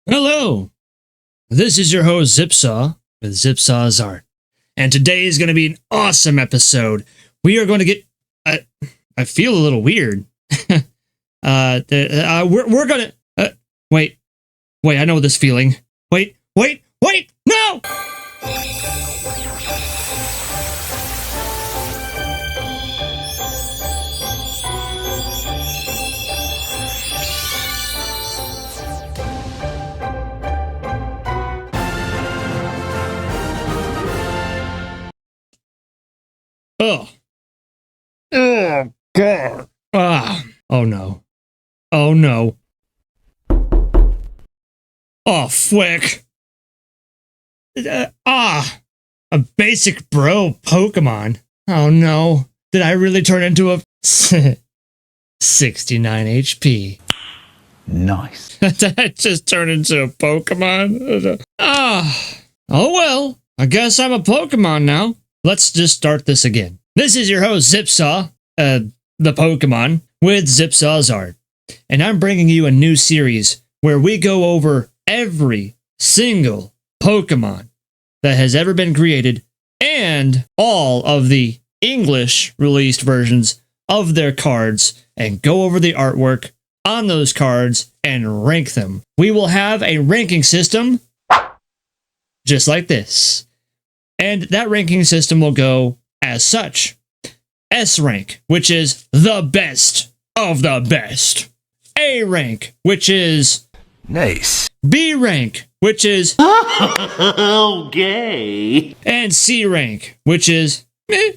Hello, this is your host Zipsaw with Zipsaw's Art, and today is going to be an awesome episode. We are going to get, I feel a little weird. We're gonna, wait, I know this feeling. Wait, no! Oh. Oh, God. Ah. Oh, no. Oh, no. Oh, flick. A basic bro Pokemon. Oh, no. Did I really turn into a 69 HP? Nice. Did I just turn into a Pokemon? Oh, well. I guess I'm a Pokemon now. Let's just start this again. This is your host, Zipsaw, the Pokemon, with Zipsaw's Art. And I'm bringing you a new series where we go over every single Pokemon that has ever been created and all of the English released versions of their cards and go over the artwork on those cards and rank them. We will have a ranking system just like this. And that ranking system will go as such. S rank, which is the best of the best. A rank, which is nice. B rank, which is okay. And C rank, which is meh.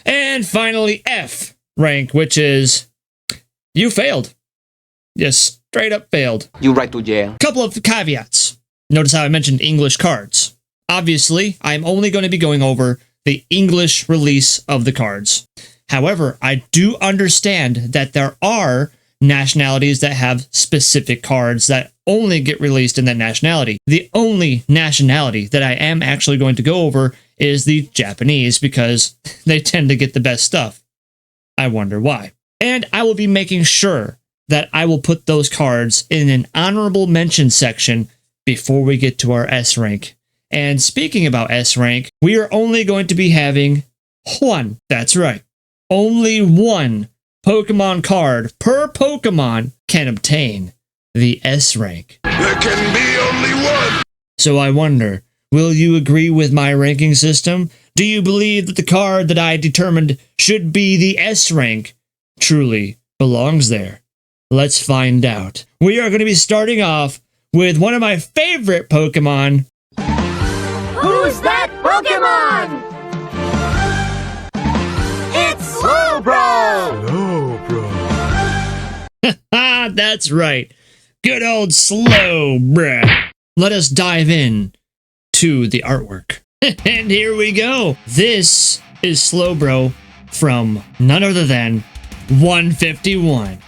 And finally F rank, which is you failed. You straight up failed. You right to jail. Couple of caveats. Notice how I mentioned English cards. Obviously, I'm only going to be going over the English release of the cards. However, I do understand that there are nationalities that have specific cards that only get released in that nationality. The only nationality that I am actually going to go over is the Japanese because they tend to get the best stuff. I wonder why. And I will be making sure that I will put those cards in an honorable mention section before we get to our S rank. And speaking about S rank, we are only going to be having one. That's right. Only one Pokemon card per Pokemon can obtain the S rank. There can be only one. So I wonder, will you agree with my ranking system? Do you believe that the card that I determined should be the S rank truly belongs there? Let's find out. We are going to be starting off with one of my favorite Pokemon. Who's that Pokémon? It's SLOWBRO! SLOWBRO. That's right. Good old SLOWBRO. Let us dive in to the artwork. And here we go. This is SLOWBRO from none other than 151.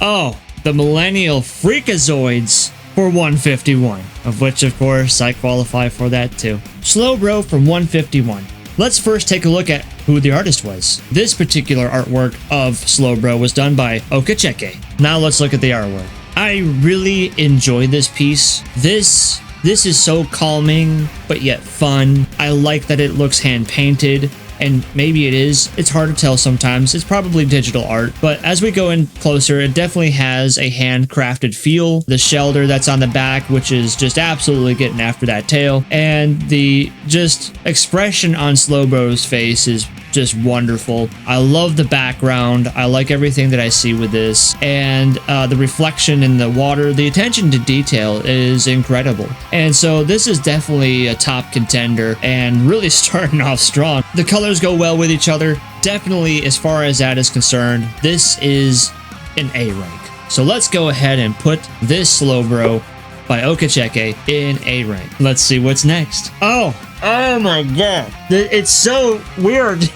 Oh, the Millennial Freakazoids for 151, of which, of course, I qualify for that too. SLOWBRO from 151. Let's first take a look at who the artist was. This particular artwork of SLOWBRO was done by Okacheke. Now let's look at the artwork. I really enjoy this piece. This is so calming, but yet fun. I like that it looks hand-painted. And maybe it is. It's hard to tell sometimes. It's probably digital art. But as we go in closer, it definitely has a handcrafted feel. The shelter that's on the back, which is just absolutely getting after that tail. And the just expression on SLOWBRO's face is just wonderful. I love the background. I like everything that I see with this. And the reflection in the water, the attention to detail is incredible. And so this is definitely a top contender and really starting off strong. The colors go well with each other. Definitely, as far as that is concerned, this is an A rank. So let's go ahead and put this SLOWBRO by Okacheke in A rank. Let's see what's next. Oh my god. It's so weird.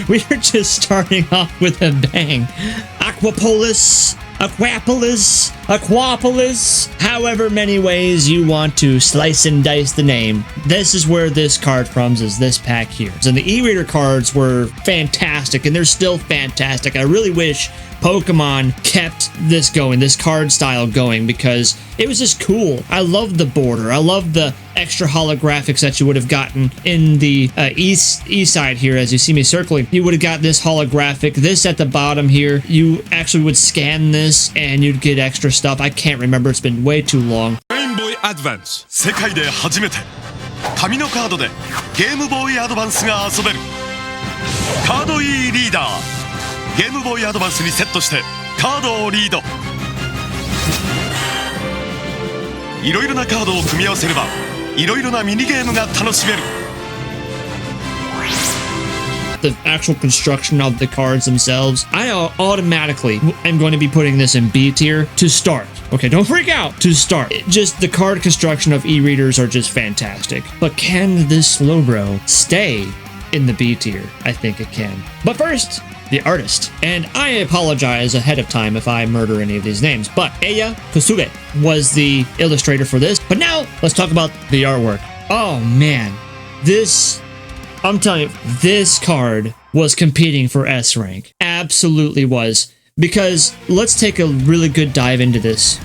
We are just starting off with a bang. Aquapolis, however many ways you want to slice and dice the name. This is where this card comes, is this pack here. And the e-reader cards were fantastic, and they're still fantastic. I really wish Pokemon kept this going, this card style going, because it was just cool. I loved the border. I loved the extra holographics that you would have gotten in the east side here. As you see me circling, you would have got this holographic. This at the bottom here, you actually would scan this and you'd get extra stuff. I can't remember. It's been way too long. Game Boy Advance 世界で初めて紙のカードでゲームボーイアドバンスが遊べるカード E リーダーゲームボーイアドバンスにセットしてカードをリードいろいろなカードを組み合わせればいろいろなミニゲームが楽しめる The actual construction of the cards themselves, I automatically am going to be putting this in B tier to start. Okay, don't freak out. To start. Just the card construction of e-readers are just fantastic. But can this Slowbro stay in the B tier? I think it can. But first, the artist. And I apologize ahead of time if I murder any of these names, but Eya Kosuge was the illustrator for this. But now, let's talk about the artwork. Oh man, I'm telling you, this card was competing for S rank. Absolutely was. Because let's take a really good dive into this.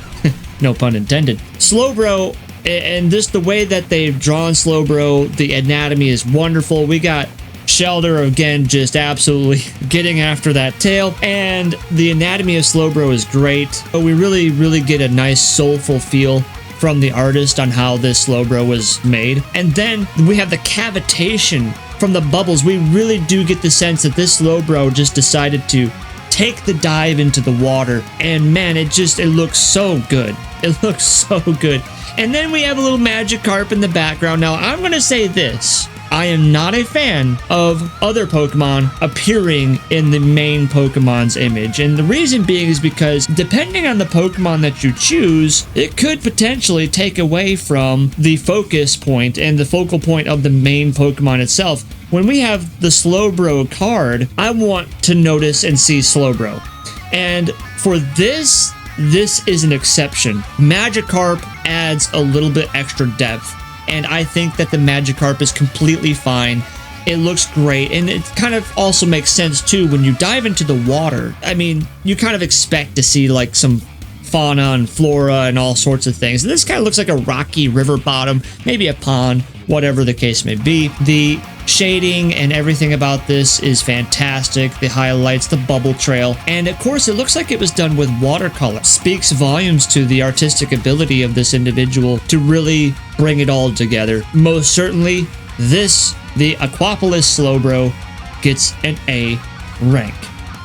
No pun intended. Slowbro, and just the way that they've drawn Slowbro, the anatomy is wonderful. We got Shelder again, just absolutely getting after that tail. And the anatomy of Slowbro is great. But we really get a nice soulful feel from the artist on how this Slowbro was made. And then we have the cavitation from the bubbles. We really do get the sense that this Slowbro just decided to take the dive into the water, and man, it looks so good. It looks so good. And then we have a little Magikarp in the background. Now, I'm gonna say this. I am not a fan of other Pokemon appearing in the main Pokemon's image. And the reason being is because depending on the Pokemon that you choose, it could potentially take away from the focus point and the focal point of the main Pokemon itself. When we have the Slowbro card, I want to notice and see Slowbro. And for this is an exception. Magikarp adds a little bit extra depth. And I think that the Magikarp is completely fine. It looks great, and it kind of also makes sense too when you dive into the water. I mean, you kind of expect to see like some fauna and flora and all sorts of things. And this kind of looks like a rocky river bottom, maybe a pond, whatever the case may be. The shading and everything about this is fantastic. The highlights, the bubble trail, and of course it looks like it was done with watercolor. Speaks volumes to the artistic ability of this individual to really bring it all together. Most certainly, the Aquapolis Slowbro gets an A rank.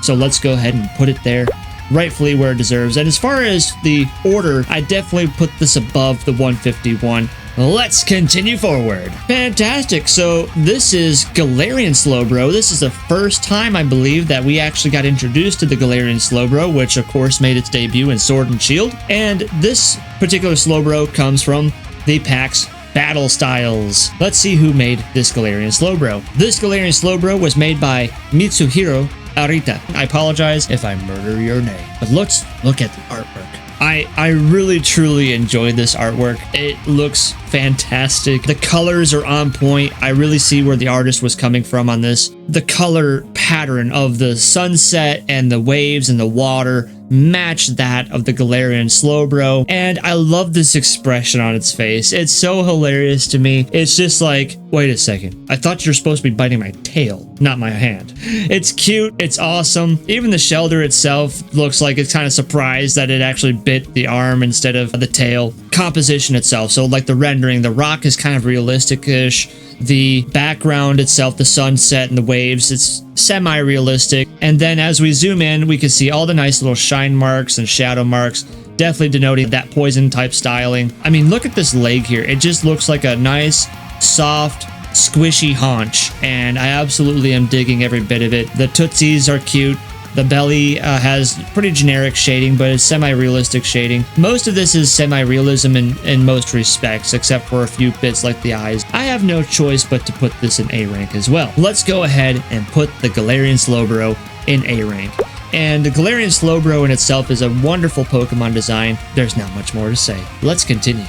So let's go ahead and put it there, rightfully where it deserves. And as far as the order, I definitely put this above the 151. Let's continue forward. Fantastic. So this is Galarian Slowbro. This is the first time, I believe, that we actually got introduced to the Galarian Slowbro, which of course made its debut in Sword and Shield. And this particular Slowbro comes from the PAX Battle Styles. Let's see who made this Galarian Slowbro. This Galarian Slowbro was made by Mitsuhiro Arita. I apologize if I murder your name, but let's look at the artwork. I really truly enjoy this artwork. It looks fantastic. The colors are on point. I really see where the artist was coming from on this. The color pattern of the sunset and the waves and the water match that of the Galarian Slowbro, and I love this expression on its face. It's so hilarious to me. It's just like, wait a second, I thought you were supposed to be biting my tail, not my hand. It's cute, it's awesome. Even the Shelder itself looks like it's kind of surprised that it actually bit the arm instead of the tail. Composition itself, so like the rendering, the rock is kind of realistic-ish. The background itself, the sunset and the waves, it's semi-realistic. And then as we zoom in, we can see all the nice little shine marks and shadow marks, definitely denoting that poison type styling. I mean, look at this leg here. It just looks like a nice, soft, squishy haunch, and I absolutely am digging every bit of it. The tootsies are cute. The belly has pretty generic shading, but it's semi-realistic shading. Most of this is semi-realism in most respects, except for a few bits like the eyes. I have no choice but to put this in A rank as well. Let's go ahead and put the Galarian Slowbro in A rank. And the Galarian Slowbro in itself is a wonderful Pokemon design. There's not much more to say. Let's continue.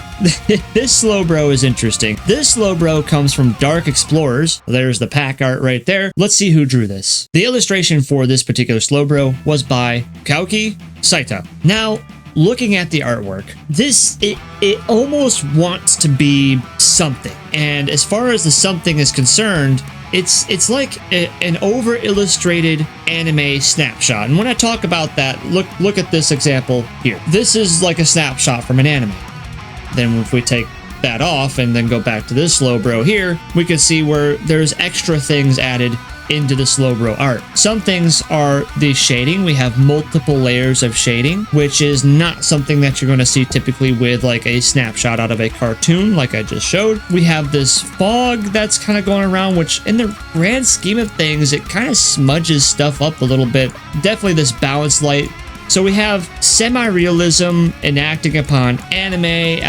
This Slowbro is interesting. This Slowbro comes from Dark Explorers. There's the pack art right there. Let's see who drew this. The illustration for this particular Slowbro was by Kauki Saito. Now, looking at the artwork, it almost wants to be something. And as far as the something is concerned, it's like an over-illustrated anime snapshot. And when I talk about that, look at this example here. This is like a snapshot from an anime. Then if we take that off and then go back to this Slowbro here, we can see where there's extra things added into the Slowbro art. Some things are the shading. We have multiple layers of shading, which is not something that you're going to see typically with like a snapshot out of a cartoon like I just showed. We have this fog that's kind of going around, which in the grand scheme of things, it kind of smudges stuff up a little bit. Definitely this balanced light. So we have semi-realism enacting upon anime,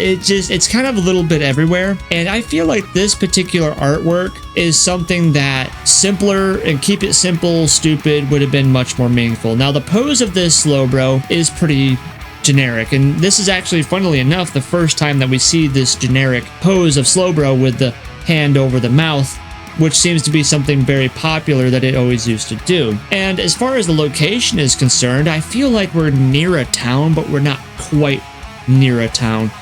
it's kind of a little bit everywhere. And I feel like this particular artwork is something that simpler and keep it simple, stupid would have been much more meaningful. Now the pose of this Slowbro is pretty generic, and this is actually, funnily enough, the first time that we see this generic pose of Slowbro with the hand over the mouth, which seems to be something very popular that it always used to do. And as far as the location is concerned, I feel like we're near a town, but we're not quite near a town.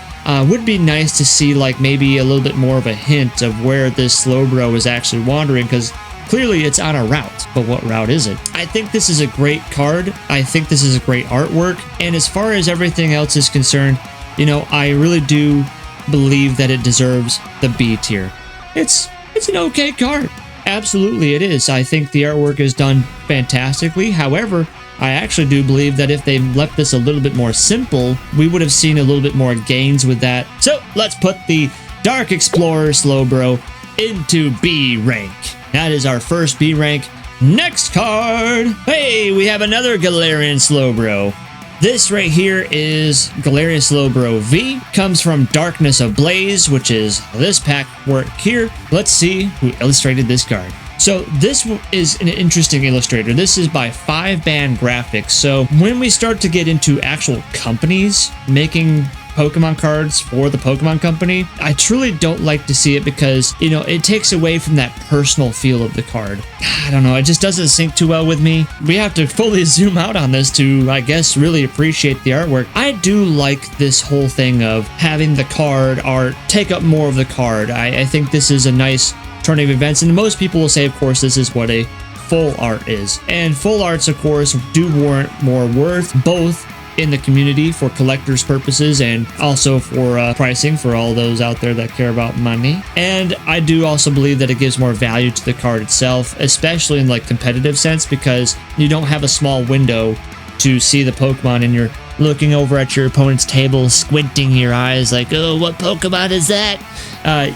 Would be nice to see like maybe a little bit more of a hint of where this Slowbro is actually wandering, because clearly it's on a route, but what route is it? I think this is a great card. I think this is a great artwork. And as far as everything else is concerned, you know, I really do believe that it deserves the B tier. It's an okay card. Absolutely it is. I think the artwork is done fantastically. However, I actually do believe that if they left this a little bit more simple, we would have seen a little bit more gains with that. So let's put the Dark Explorer Slowbro into B rank. That is our first B rank. Next card. Hey, we have another Galarian Slowbro. This right here is Galarian Slowbro V. Comes from Darkness Ablaze, which is this pack work here. Let's see who illustrated this card. So this is an interesting illustrator. This is by 5-Band Graphics. So when we start to get into actual companies making Pokemon cards for the Pokemon Company, I truly don't like to see it because, you know, it takes away from that personal feel of the card. I don't know, it just doesn't sync too well with me. We have to fully zoom out on this to, I guess, really appreciate the artwork. I do like this whole thing of having the card art take up more of the card. I think this is a nice turn of events, and most people will say, of course, this is what a full art is. And full arts, of course, do warrant more worth, both in the community for collectors purposes and also for pricing for all those out there that care about money. And I do also believe that it gives more value to the card itself, especially in like competitive sense, because you don't have a small window to see the Pokemon and you're looking over at your opponent's table, squinting your eyes like, oh, what Pokemon is that?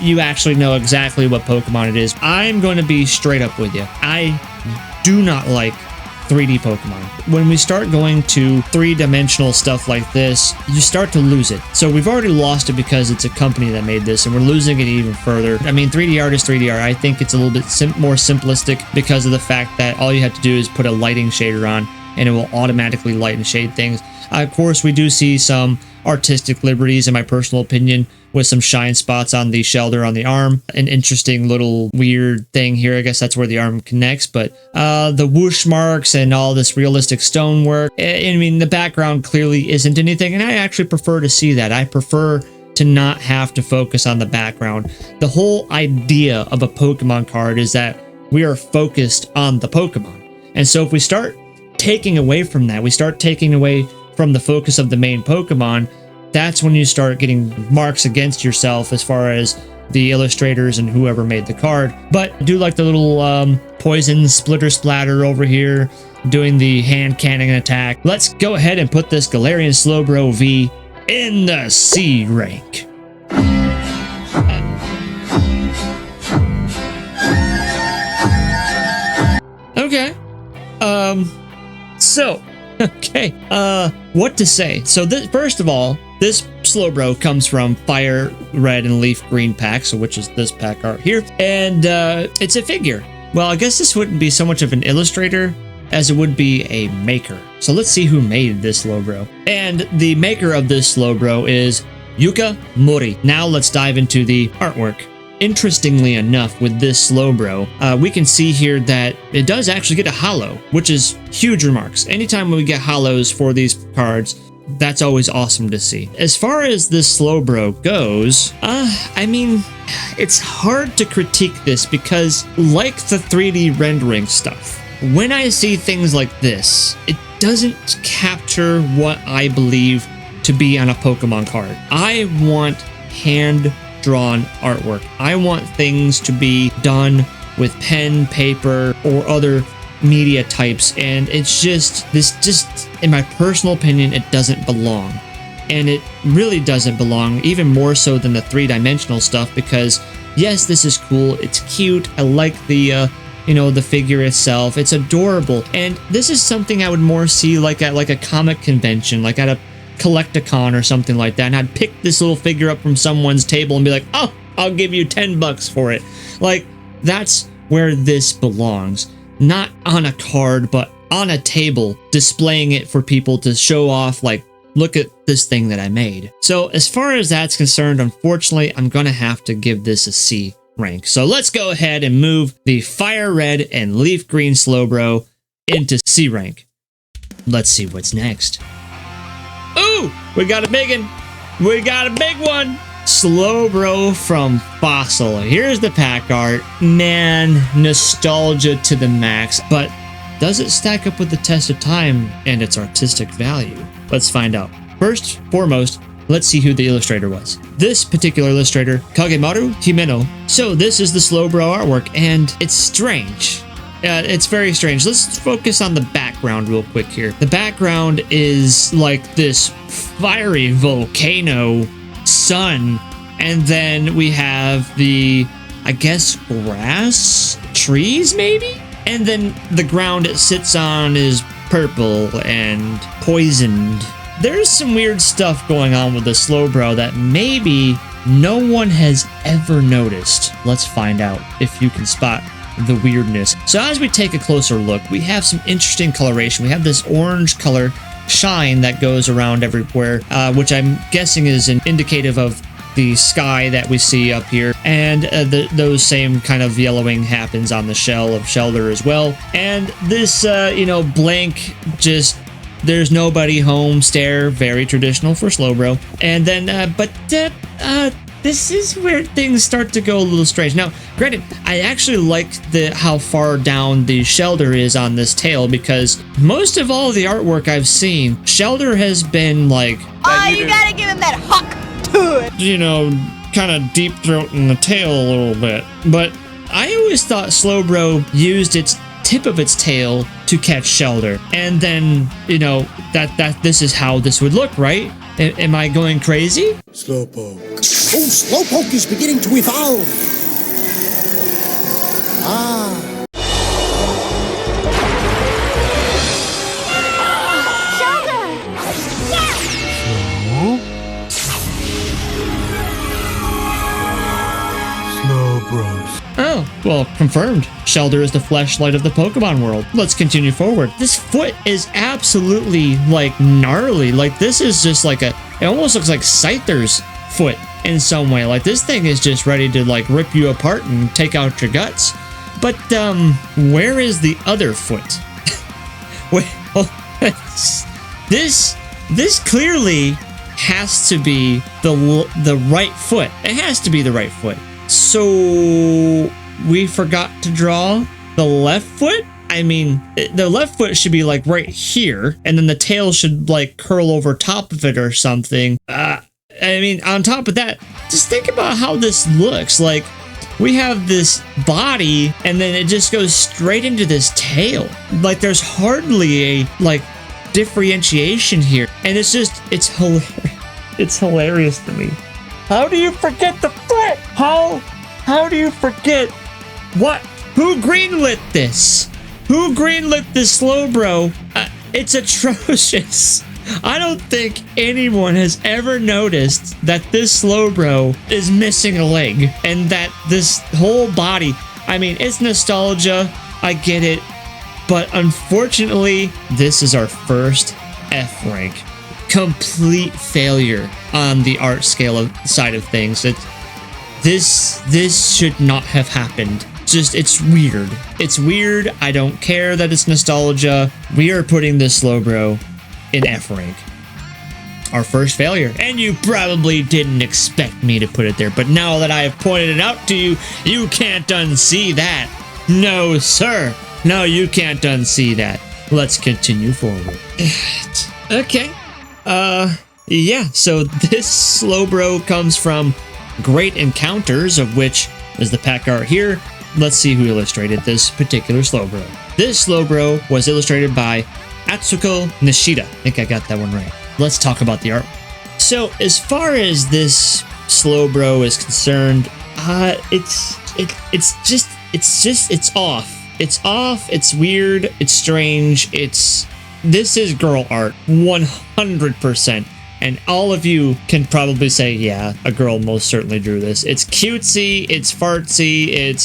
You actually know exactly what Pokemon it is. I'm going to be straight up with you. I do not like 3D Pokemon. When we start going to three-dimensional stuff like this, you start to lose it. So we've already lost it because it's a company that made this, and we're losing it even further. I mean, 3D art is 3D art. I think it's a little bit more simplistic because of the fact that all you have to do is put a lighting shader on, and it will automatically light and shade things. Of course, we do see some artistic liberties, in my personal opinion, with some shine spots on the shelter on the arm. An interesting little weird thing here. I guess that's where the arm connects, but the whoosh marks and all this realistic stonework. I mean, the background clearly isn't anything, and I actually prefer to see that. I prefer to not have to focus on the background. The whole idea of a Pokemon card is that we are focused on the Pokemon. And so if we start taking away from that, we start taking away from the focus of the main Pokemon, that's when you start getting marks against yourself as far as the illustrators and whoever made the card. But I do like the little poison splitter splatter over here doing the hand cannon attack. Let's go ahead and put this Galarian Slowbro V in the C rank. Okay. Okay. What to say? So first of all, this Slowbro comes from Fire Red and Leaf Green pack, so which is this pack art here, and it's a figure. well, I guess this wouldn't be so much of an illustrator as it would be a maker. So let's see who made this Slowbro. And the maker of this Slowbro is Yuka Mori. Now let's dive into the artwork. Interestingly enough, with this Slowbro, we can see here that it does actually get a holo, which is huge remarks. Anytime we get holos for these cards, that's always awesome to see. As far as this Slowbro goes, I mean, it's hard to critique this because, like the 3D rendering stuff, when I see things like this, it doesn't capture what I believe to be on a Pokemon card. I want hand-drawn artwork. I want things to be done with pen, paper, or other media types, and it's just, in my personal opinion, it doesn't belong. And it really doesn't belong, even more so than the three-dimensional stuff, because yes, this is cool, it's cute, I like the the figure itself, it's adorable, and this is something I would more see like at a comic convention, like at a Collecticon or something like that, and I'd pick this little figure up from someone's table and be like, oh, I'll give you $10 for it. Like, that's where this belongs. Not on a card, but on a table, displaying it for people to show off, like, look at this thing that I made. So as far as that's concerned, unfortunately, I'm gonna have to give this a C rank. So let's go ahead and move the Fire Red and Leaf Green Slowbro into C rank. Let's see what's next. Ooh, we got a big one. We got a big one. Slowbro from Fossil. Here's the pack art. Man, nostalgia to the max. But does it stack up with the test of time and its artistic value? Let's find out. First, foremost, let's see who the illustrator was. This particular illustrator, Kagemaru Himeno. So this is the Slowbro artwork, and it's strange. It's very strange. Let's focus on the background real quick here. The background is like this fiery volcano sun, and then we have the, I guess, grass, trees maybe? And then the ground it sits on is purple and poisoned. There's some weird stuff going on with the Slowbro that maybe no one has ever noticed. Let's find out if you can spot the weirdness. So as we take a closer look, we have some interesting coloration. We have this orange color shine that goes around everywhere, which I'm guessing is an indicative of the sky that we see up here, and those same kind of yellowing happens on the shell of Shelder as well. And this blank, just there's nobody home stare, very traditional for Slowbro. And then this is where things start to go a little strange. Now, granted, I actually like how far down the Shelder is on this tail, because most of all the artwork I've seen, Shelder has been like, oh, you gotta give him that hawk to it. Kind of deep throating the tail a little bit. But I always thought Slowbro used its tip of its tail to catch Shelder, and then that this is how this would look, right? Am I going crazy? Slowpoke. Oh, Slowpoke is beginning to evolve. Slowbros. Oh, well, confirmed. Shelder is the fleshlight of the Pokemon world. Let's continue forward. This foot is absolutely, like, gnarly. Like, this is just like it almost looks like Scyther's foot in some way. Like, this thing is just ready to, like, rip you apart and take out your guts. But, where is the other foot? Wait, this clearly has to be the right foot. It has to be the right foot. So we forgot to draw the left foot? I mean, the left foot should be like right here, and then the tail should like curl over top of it or something. I mean, on top of that, just think about how this looks. Like, we have this body, and then it just goes straight into this tail. Like, there's hardly a, like, differentiation here. And it's hilarious. It's hilarious to me. How do you forget the foot? How do you forget what? Who greenlit this? Who greenlit this Slowbro? It's atrocious. I don't think anyone has ever noticed that this Slowbro is missing a leg, and that this whole body, I mean, it's nostalgia, I get it, but unfortunately, this is our first F rank. Complete failure on the art scale side of things. This should not have happened. Just, it's weird. It's weird. I don't care that it's nostalgia. We are putting this Slowbro in F rank. Our first failure. And you probably didn't expect me to put it there, but now that I have pointed it out to you, you can't unsee that. No, sir. No, you can't unsee that. Let's continue forward. Okay. Yeah, so this Slowbro comes from Great Encounters, of which is the pack art here. Let's see who illustrated this particular Slowbro. This Slowbro was illustrated by Atsuko Nishida. I think I got that one right. Let's talk about the art. So as far as this Slowbro is concerned, it's off. It's off, it's weird, it's strange, this is girl art, 100%. And all of you can probably say, yeah, a girl most certainly drew this. It's cutesy, it's fartsy,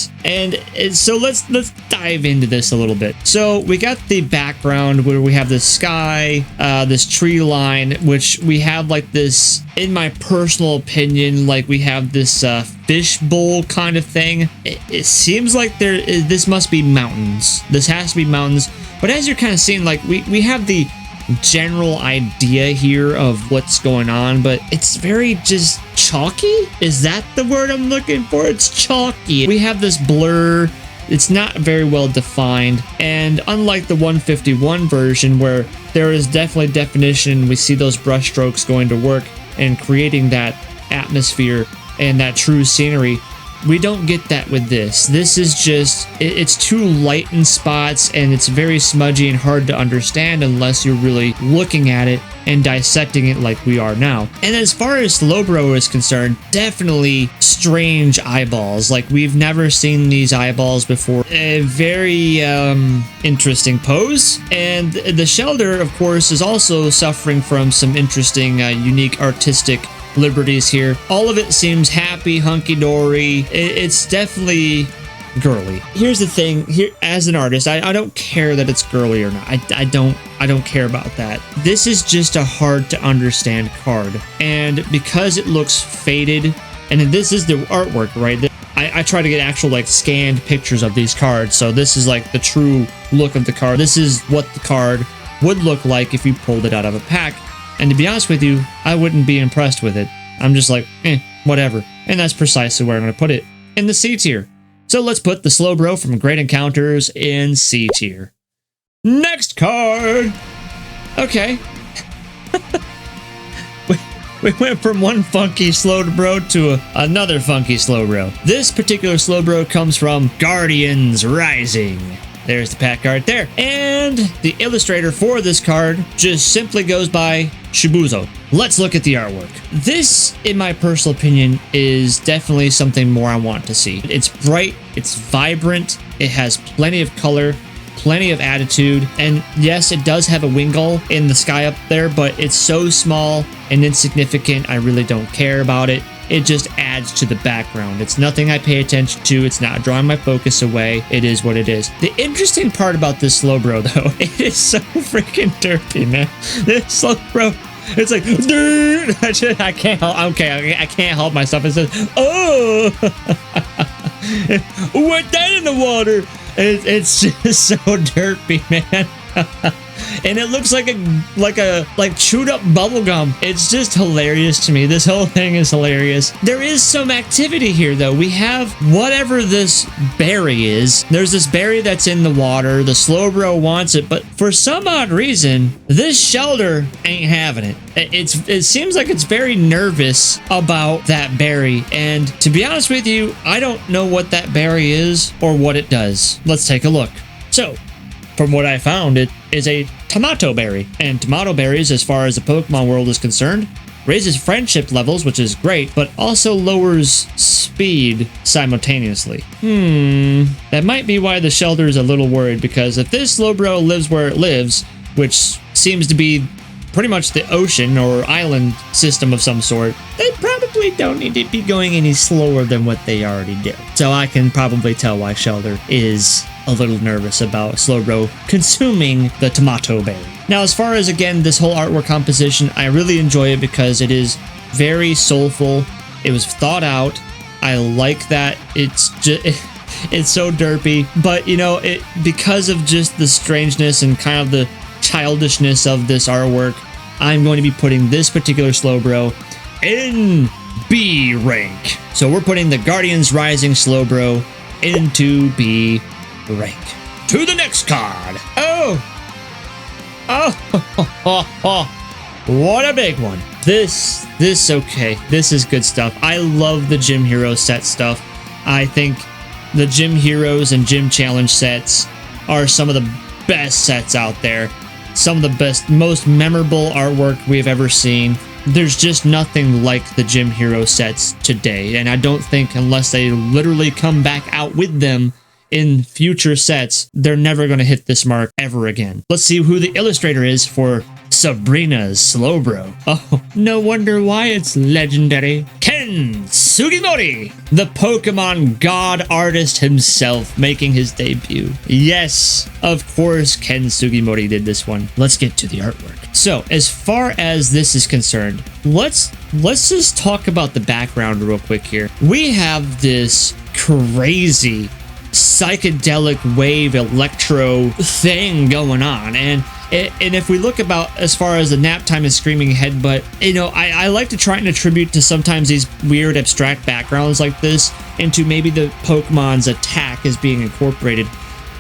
so let's dive into this a little bit. So we got the background where we have this sky, this tree line, which we have like this, in my personal opinion, like we have this fishbowl kind of thing. It seems like this must be mountains. This has to be mountains. But as you're kind of seeing, like we have the general idea here of what's going on, but it's very just chalky. Is that the word I'm looking for? It's chalky. We have this blur. It's not very well defined, and unlike the 151 version where there is definitely definition, we see those brush strokes going to work and creating that atmosphere and that true scenery. We don't get that with this. This is just, it's too light in spots, and it's very smudgy and hard to understand unless you're really looking at it and dissecting it like we are now. And as far as Slowbro is concerned, definitely strange eyeballs. Like, we've never seen these eyeballs before. A very interesting pose. And the Shelter, of course, is also suffering from some interesting, unique artistic liberties here. All of it seems happy, hunky-dory. It's definitely girly. Here's the thing, here as an artist, I don't care that it's girly or not. I don't care about that. This is just a hard to understand card, and because it looks faded, and this is the artwork, right? I try to get actual like scanned pictures of these cards, so this is like the true look of the card. This is what the card would look like if you pulled it out of a pack. And to be honest with you, I wouldn't be impressed with it. I'm just like, whatever. And that's precisely where I'm going to put it, in the C tier. So let's put the Slowbro from Great Encounters in C tier. Next card! Okay. we went from one funky Slowbro to another funky Slowbro. This particular Slowbro comes from Guardians Rising. There's the pack art there. And the illustrator for this card just simply goes by Shibuzo. Let's look at the artwork. This, in my personal opinion, is definitely something more I want to see. It's bright, it's vibrant, it has plenty of color, plenty of attitude, and yes, it does have a Wingull in the sky up there, but it's so small and insignificant, I really don't care about it. It just adds to the background. It's nothing I pay attention to. It's not drawing my focus away. It is what it is. The interesting part about this Slowbro, though, it is so freaking derpy, man. This Slowbro, it's like, dude, I can't help. Okay, I can't help myself. It says, oh, wet that in the water. It's just so derpy, man. And it looks like chewed up bubble gum. It's just hilarious to me. This whole thing is hilarious. There is some activity here, though. We have whatever this berry is. There's this berry that's in the water. The Slowbro wants it, but for some odd reason, this Shelter ain't having it. It seems like it's very nervous about that berry. And to be honest with you, I don't know what that berry is or what it does. Let's take a look. So, from what I found, it is a tomato berry. And tomato berries, as far as the Pokemon world is concerned, raises friendship levels, which is great, but also lowers speed simultaneously. That might be why the Shelter is a little worried, because if this Slowbro lives where it lives, which seems to be pretty much the ocean or island system of some sort, they'd probably probably don't need to be going any slower than what they already do. So I can probably tell why Shelder is a little nervous about Slowbro consuming the tomato berry. Now, as far as, again, this whole artwork composition, I really enjoy it because it is very soulful. It was thought out. I like that it's just... It's so derpy, but you know, because of just the strangeness and kind of the childishness of this artwork, I'm going to be putting this particular Slowbro in B rank. So we're putting the Guardians Rising Slowbro into B rank. To the next card. Oh, what a big one. This okay. This is good stuff. I love the Gym Hero set stuff. I think the Gym Heroes and Gym Challenge sets are some of the best sets out there. Some of the best, most memorable artwork we've ever seen. There's just nothing like the Gym Hero sets today. And I don't think unless they literally come back out with them in future sets, they're never going to hit this mark ever again. Let's see who the illustrator is for Sabrina's Slowbro. Oh, no wonder why it's legendary. Ken Sugimori, the Pokemon God artist himself, making his debut. Yes, of course Ken Sugimori did this one. Let's get to the artwork. So, as far as this is concerned, let's just talk about the background real quick here. We have this crazy psychedelic wave electro thing going on, and if we look about as far as the nap time and screaming headbutt, you know, I like to try and attribute to sometimes these weird abstract backgrounds like this into maybe the Pokemon's attack is being incorporated.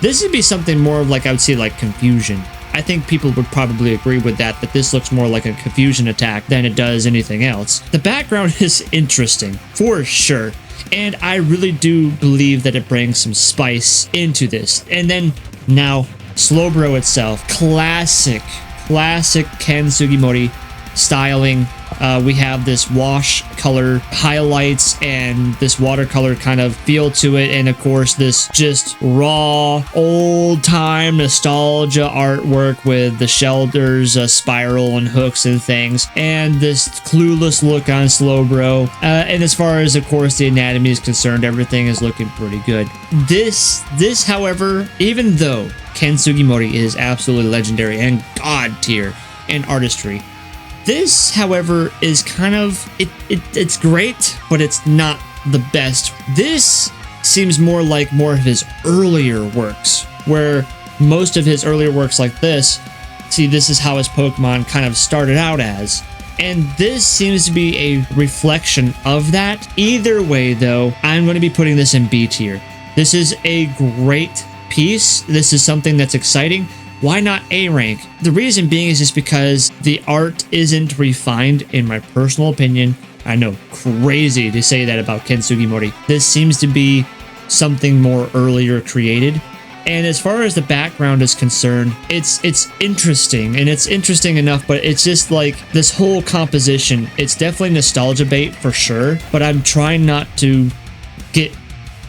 This would be something more of like, I would say, like confusion. I think people would probably agree with that this looks more like a confusion attack than it does anything else. The background is interesting, for sure. And I really do believe that it brings some spice into this. And then now, Slowbro itself, classic Ken Sugimori styling. We have this wash color highlights and this watercolor kind of feel to it, and of course this just raw old time nostalgia artwork with the Shelder's spiral and hooks and things, and this clueless look on Slowbro. And as far as, of course, the anatomy is concerned, everything is looking pretty good. This however, even though Ken Sugimori is absolutely legendary and god tier in artistry, this, however, is kind of, it's great, but it's not the best. This seems more like more of his earlier works, where most of his earlier works like this, see, this is how his Pokemon kind of started out as. And this seems to be a reflection of that. Either way, though, I'm going to be putting this in B tier. This is a great piece. This is something that's exciting. Why not A rank? The reason being is just because the art isn't refined, in my personal opinion. I know, crazy to say that about Ken Sugimori. This seems to be something more earlier created. And as far as the background is concerned, it's interesting, and it's interesting enough, but it's just like this whole composition, it's definitely nostalgia bait for sure, but I'm trying not to get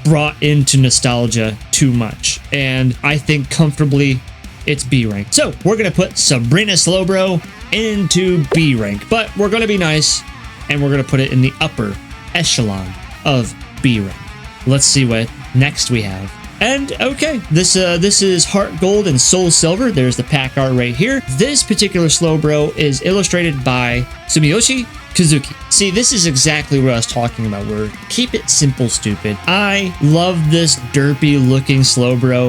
brought into nostalgia too much. And I think comfortably it's B rank. So we're going to put Sabrina Slowbro into B rank, but we're going to be nice and we're going to put it in the upper echelon of B rank. Let's see what next we have. And okay, this is Heart Gold and Soul Silver. There's the pack art right here. This particular Slowbro is illustrated by Sumiyoshi Kazuki. See, this is exactly what I was talking about, where keep it simple, stupid. I love this derpy looking Slowbro.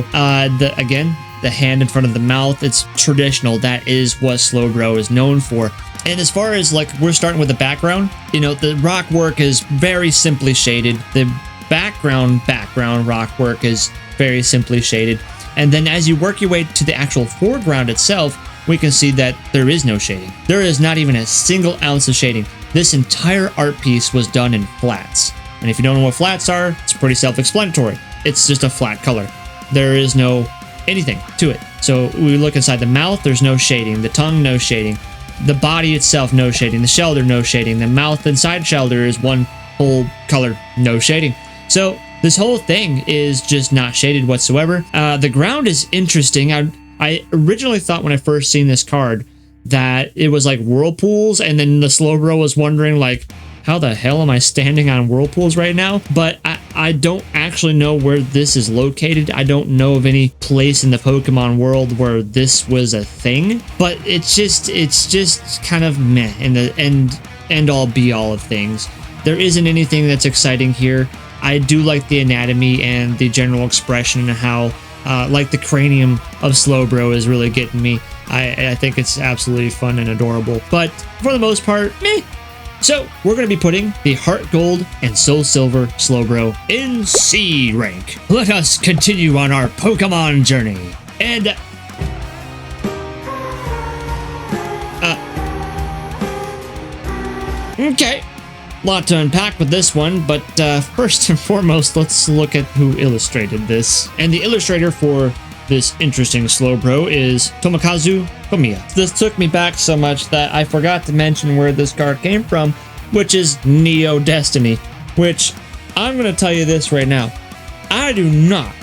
Again, the hand in front of the mouth, it's traditional. That is what Slowbro is known for. And as far as, like, we're starting with the background, you know, the rock work is very simply shaded. The background rock work is very simply shaded. And then as you work your way to the actual foreground itself, we can see that there is no shading. There is not even a single ounce of shading. This entire art piece was done in flats. And if you don't know what flats are, it's pretty self-explanatory. It's just a flat color. There is no anything to it. So we look inside the mouth, there's no shading. The tongue, no shading. The body itself, no shading. The Shelder, no shading. The mouth inside Shelder is one whole color, no shading. So this whole thing is just not shaded whatsoever. The ground is interesting. I originally thought when I first seen this card that it was like whirlpools, and then the Slowbro was wondering like how the hell am I standing on whirlpools right now? But I don't actually know where this is located. I don't know of any place in the Pokemon world where this was a thing, but it's just kind of meh in the end all be all of things. There isn't anything that's exciting here. I do like the anatomy and the general expression and how like the cranium of Slowbro is really getting me. I think it's absolutely fun and adorable, but for the most part, meh. So we're going to be putting the Heart Gold and Soul Silver Slowbro in C rank. Let us continue on our Pokemon journey. And okay, lot to unpack with this one, but first and foremost, let's look at who illustrated this. And the illustrator for this interesting Slowbro is Tomokazu Komiya. This took me back so much that I forgot to mention where this card came from, which is Neo Destiny, which I'm going to tell you this right now. I do not,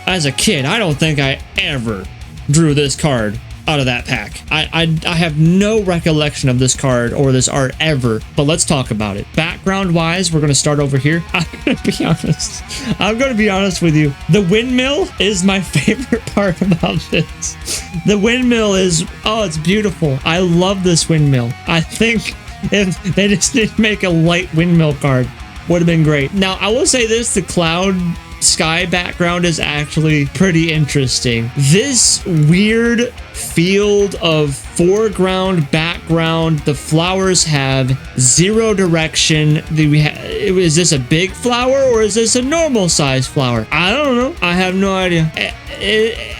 as a kid, I don't think I ever drew this card out of that pack. I have no recollection of this card or this art ever, but let's talk about it. Background wise, we're going to start over here. I'm going to be honest with you. The windmill is my favorite part about this. The windmill is, oh, it's beautiful. I love this windmill. I think if they just didn't make a light windmill card, would have been great. Now, I will say this, the cloud sky background is actually pretty interesting. This weird field of foreground, background, the flowers have zero direction. Is this a big flower or is this a normal size flower? I don't know. I have no idea.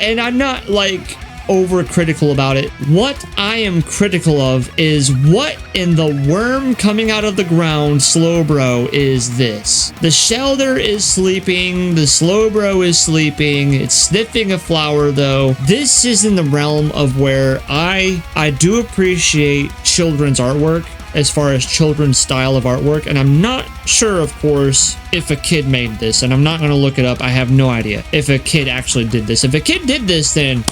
And I'm not like over critical about it. What I am critical of is what in the worm coming out of the ground Slowbro is this. The Shelter is sleeping, the Slowbro is sleeping, it's sniffing a flower though. This is in the realm of where I do appreciate children's artwork as far as children's style of artwork, and I'm not sure, of course, if a kid made this, and I'm not going to look it up. I have no idea if a kid actually did this. If a kid did this, then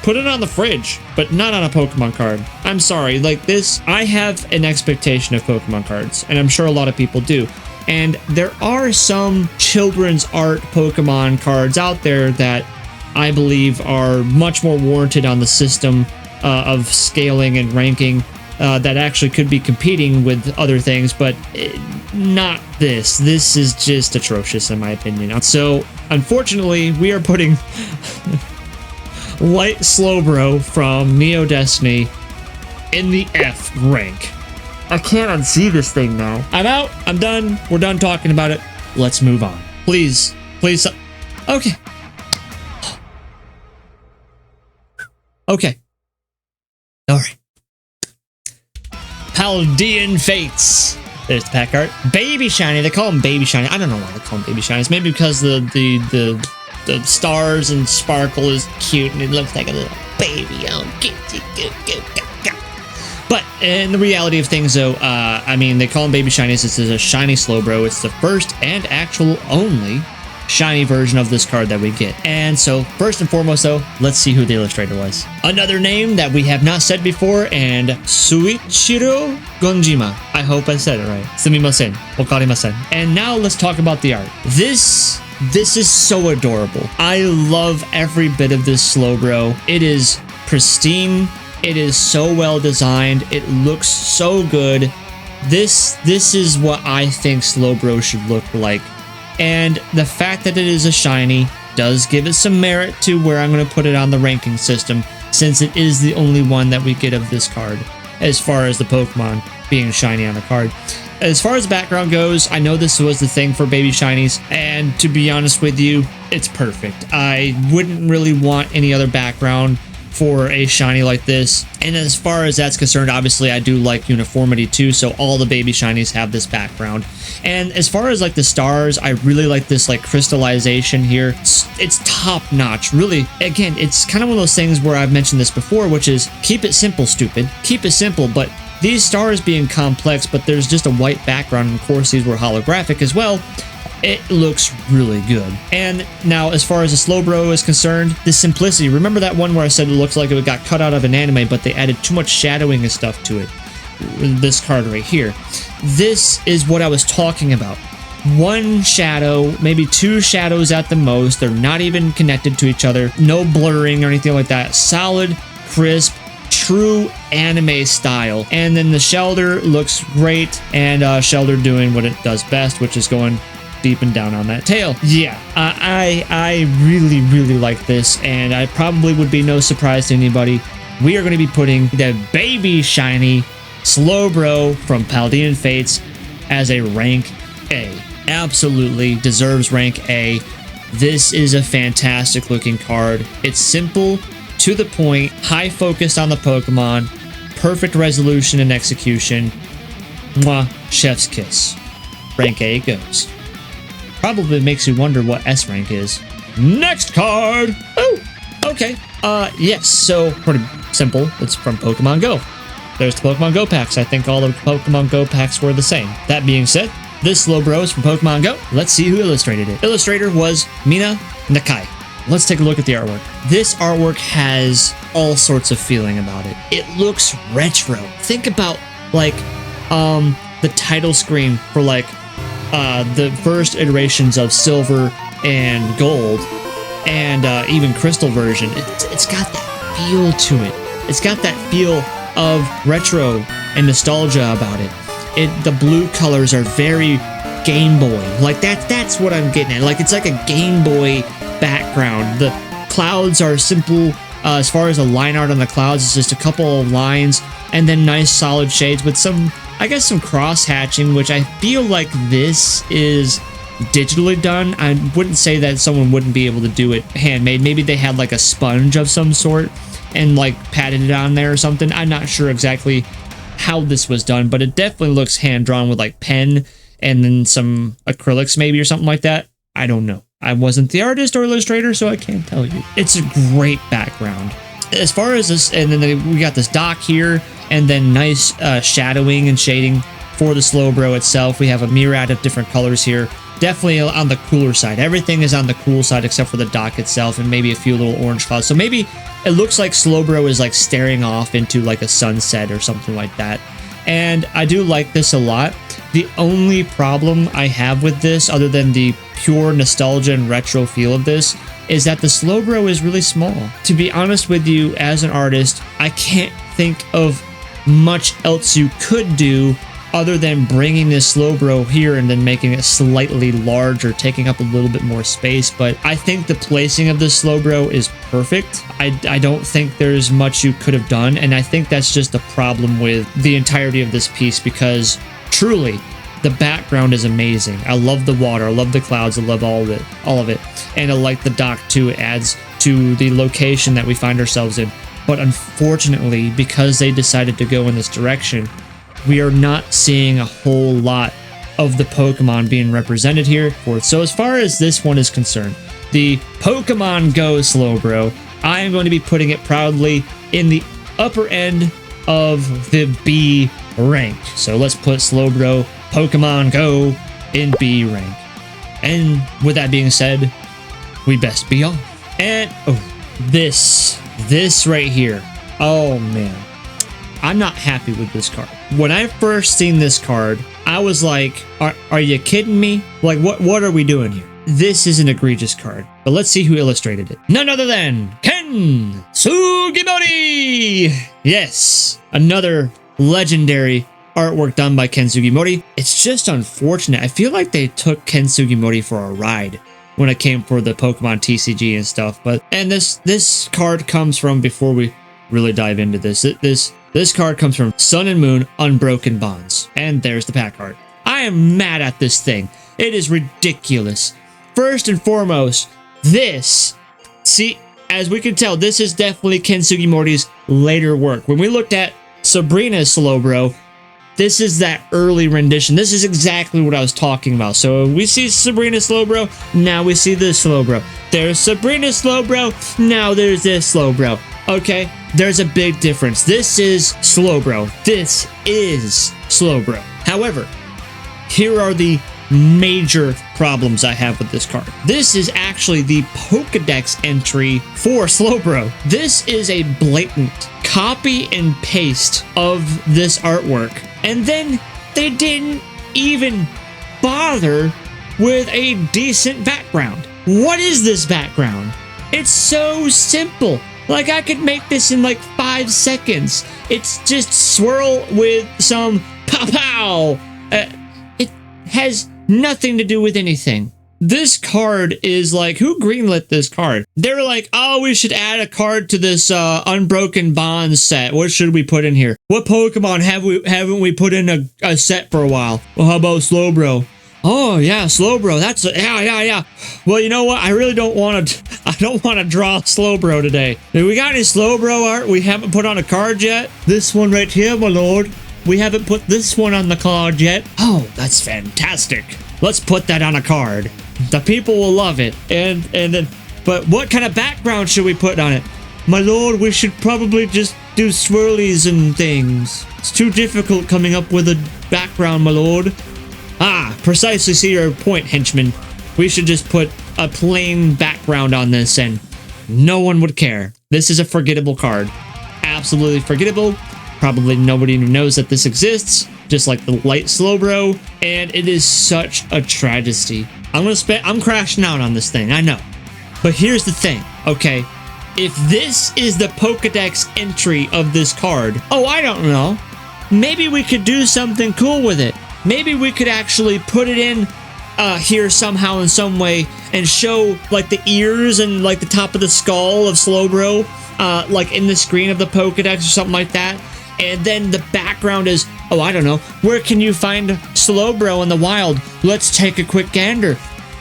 put it on the fridge, but not on a Pokemon card. I'm sorry, like this, I have an expectation of Pokemon cards, and I'm sure a lot of people do. And there are some children's art Pokemon cards out there that I believe are much more warranted on the system of scaling and ranking that actually could be competing with other things, but not this. This is just atrocious in my opinion. So, unfortunately, we are putting Light Slowbro from Neo Destiny in the F rank. I can't unsee this thing now. I'm out. I'm done. We're done talking about it. Let's move on. Please. Please. Okay. Okay. All right. Paldean Fates. There's the pack art. Baby Shiny. They call him Baby Shiny. I don't know why they call him Baby Shiny. It's maybe because the stars and sparkle is cute and it looks like a little baby. Oh, but in the reality of things, though, I mean, they call him Baby Shinies. This is a shiny Slowbro. It's the first and actual only shiny version of this card that we get. And so, first and foremost, though, let's see who the illustrator was. Another name that we have not said before, and Suichiro Gonjima. I hope I said it right. Sumimasen. Wakarimasen. And now let's talk about the art. This is so adorable. I love every bit of this Slowbro. It is pristine. It is so well designed. It looks so good. This is what I think Slowbro should look like. And the fact that it is a shiny does give it some merit to where I'm going to put it on the ranking system, since it is the only one that we get of this card, as far as the Pokemon being shiny on the card. As far as the background goes, I know this was the thing for Baby Shinies, and to be honest with you, it's perfect. I wouldn't really want any other background for a shiny like this. And as far as that's concerned, obviously I do like uniformity too, so all the Baby Shinies have this background. And as far as like the stars, I really like this like crystallization here. It's top notch, really. Again, it's kind of one of those things where I've mentioned this before, which is keep it simple, stupid. Keep it simple, but these stars being complex, but there's just a white background, and of course these were holographic as well. It looks really good. And now, as far as the Slowbro is concerned, the simplicity. Remember that one where I said it looks like it got cut out of an anime, but they added too much shadowing and stuff to it? this card right here. This is what I was talking about. One shadow, maybe two shadows at the most. They're not even connected to each other. No blurring or anything like that. Solid, crisp, true anime style. And then the Shelder looks great, and Shelder doing what it does best, which is going deep and down on that tail. Yeah, I really, really like this, and I probably would be no surprise to anybody. We are going to be putting the baby shiny Slowbro from Paldean Fates as a rank A. Absolutely deserves rank A. This is a fantastic looking card. It's simple, to the point, high focus on the Pokemon, perfect resolution and execution. Mwah, chef's kiss. Rank A goes. Probably makes you wonder what S rank is. Next card! Oh, okay. Yes, so pretty simple. It's from Pokemon Go. There's the Pokemon Go packs. I think all the Pokemon Go packs were the same. That being said, this Slowbro is from Pokemon Go. Let's see who illustrated it. Illustrator was Mina Nakai. Let's take a look at the artwork. This artwork has all sorts of feeling about it. It looks retro. Think about like the title screen for like the first iterations of Silver and Gold, and even Crystal version. It's got that feel to it. It's got that feel of retro and nostalgia about it. The blue colors are very Game Boy. Like that's what I'm getting at. Like it's like a Game Boy background. The clouds are simple. As far as the line art on the clouds, it's just a couple of lines and then nice solid shades with some, I guess, some cross hatching, which I feel like this is digitally done. I wouldn't say that someone wouldn't be able to do it handmade. Maybe they had like a sponge of some sort and like patted it on there or something. I'm not sure exactly how this was done, but it definitely looks hand drawn with like pen and then some acrylics maybe or something like that. I don't know. I wasn't the artist or illustrator, so I can't tell you. It's a great background. As far as this, and then we got this dock here, and then nice shadowing and shading for the Slowbro itself. We have a myriad of different colors here. Definitely on the cooler side. Everything is on the cool side except for the dock itself and maybe a few little orange clouds. So maybe it looks like Slowbro is like staring off into like a sunset or something like that. And I do like this a lot. The only problem I have with this, other than the pure nostalgia and retro feel of this, is that the Slowbro is really small. To be honest with you, as an artist, I can't think of much else you could do other than bringing this Slowbro here and then making it slightly larger, taking up a little bit more space. But I think the placing of this Slowbro is perfect. I don't think there's much you could have done, and I think that's just a problem with the entirety of this piece, because truly, the background is amazing. I love the water, I love the clouds, I love all of it. And I like the dock too. It adds to the location that we find ourselves in. But unfortunately, because they decided to go in this direction, we are not seeing a whole lot of the Pokemon being represented here. So as far as this one is concerned, the Pokemon Go Slowbro, I am going to be putting it proudly in the upper end of the B rank. So let's put Slowbro Pokemon Go in B rank. And with that being said, we best be off. And this right here. Oh man, I'm not happy with this card. When I first seen this card, I was like, are you kidding me? Like, what are we doing here? This is an egregious card. But let's see who illustrated it. None other than Ken Sugimori! Yes, another legendary artwork done by Ken Sugimori. It's just unfortunate. I feel like they took Ken Sugimori for a ride when it came for the Pokemon TCG and stuff. And this card comes from, before we really dive into this card comes from Sun and Moon Unbroken Bonds. And there's the pack art. I am mad at this thing. It is ridiculous. First and foremost, this, see, as we can tell, this is definitely Ken Sugimori's later work. When we looked at Sabrina's Slowbro, this is that early rendition. This is exactly what I was talking about. So we see Sabrina Slowbro, now we see this Slowbro. There's Sabrina Slowbro, now there's this Slowbro. Okay, there's a big difference. This is Slowbro. This is Slowbro. However, here are the major problems I have with this card. This is actually the Pokedex entry for Slowbro. This is a blatant copy and paste of this artwork. And then they didn't even bother with a decent background. What is this background? It's so simple. Like, I could make this in like 5 seconds. It's just swirl with some pow-pow. It has nothing to do with anything. This card is like, who greenlit this card? They were like, oh, we should add a card to this Unbroken Bonds set. What should we put in here? What Pokemon haven't we put in a set for a while? Well, how about Slowbro? Oh yeah, Slowbro. That's yeah. Well, you know what? I really don't want to. I don't want to draw Slowbro today. Do we got any Slowbro art we haven't put on a card yet? This one right here, my lord. We haven't put this one on the card yet. Oh, that's fantastic. Let's put that on a card. The people will love it. And then, but what kind of background should we put on it? My lord, we should probably just do swirlies and things. It's too difficult coming up with a background, my lord. Ah, precisely see your point, henchman. We should just put a plain background on this and no one would care. This is a forgettable card. Absolutely forgettable. Probably nobody even knows that this exists, just like the light Slowbro, and it is such a tragedy. I'm crashing out on this thing, I know. But here's the thing, okay? If this is the Pokedex entry of this card, oh, I don't know. Maybe we could do something cool with it. Maybe we could actually put it in here somehow in some way and show like the ears and like the top of the skull of Slowbro like in the screen of the Pokedex or something like that. And then the background is, oh, I don't know, where can you find Slowbro in the wild? Let's take a quick gander.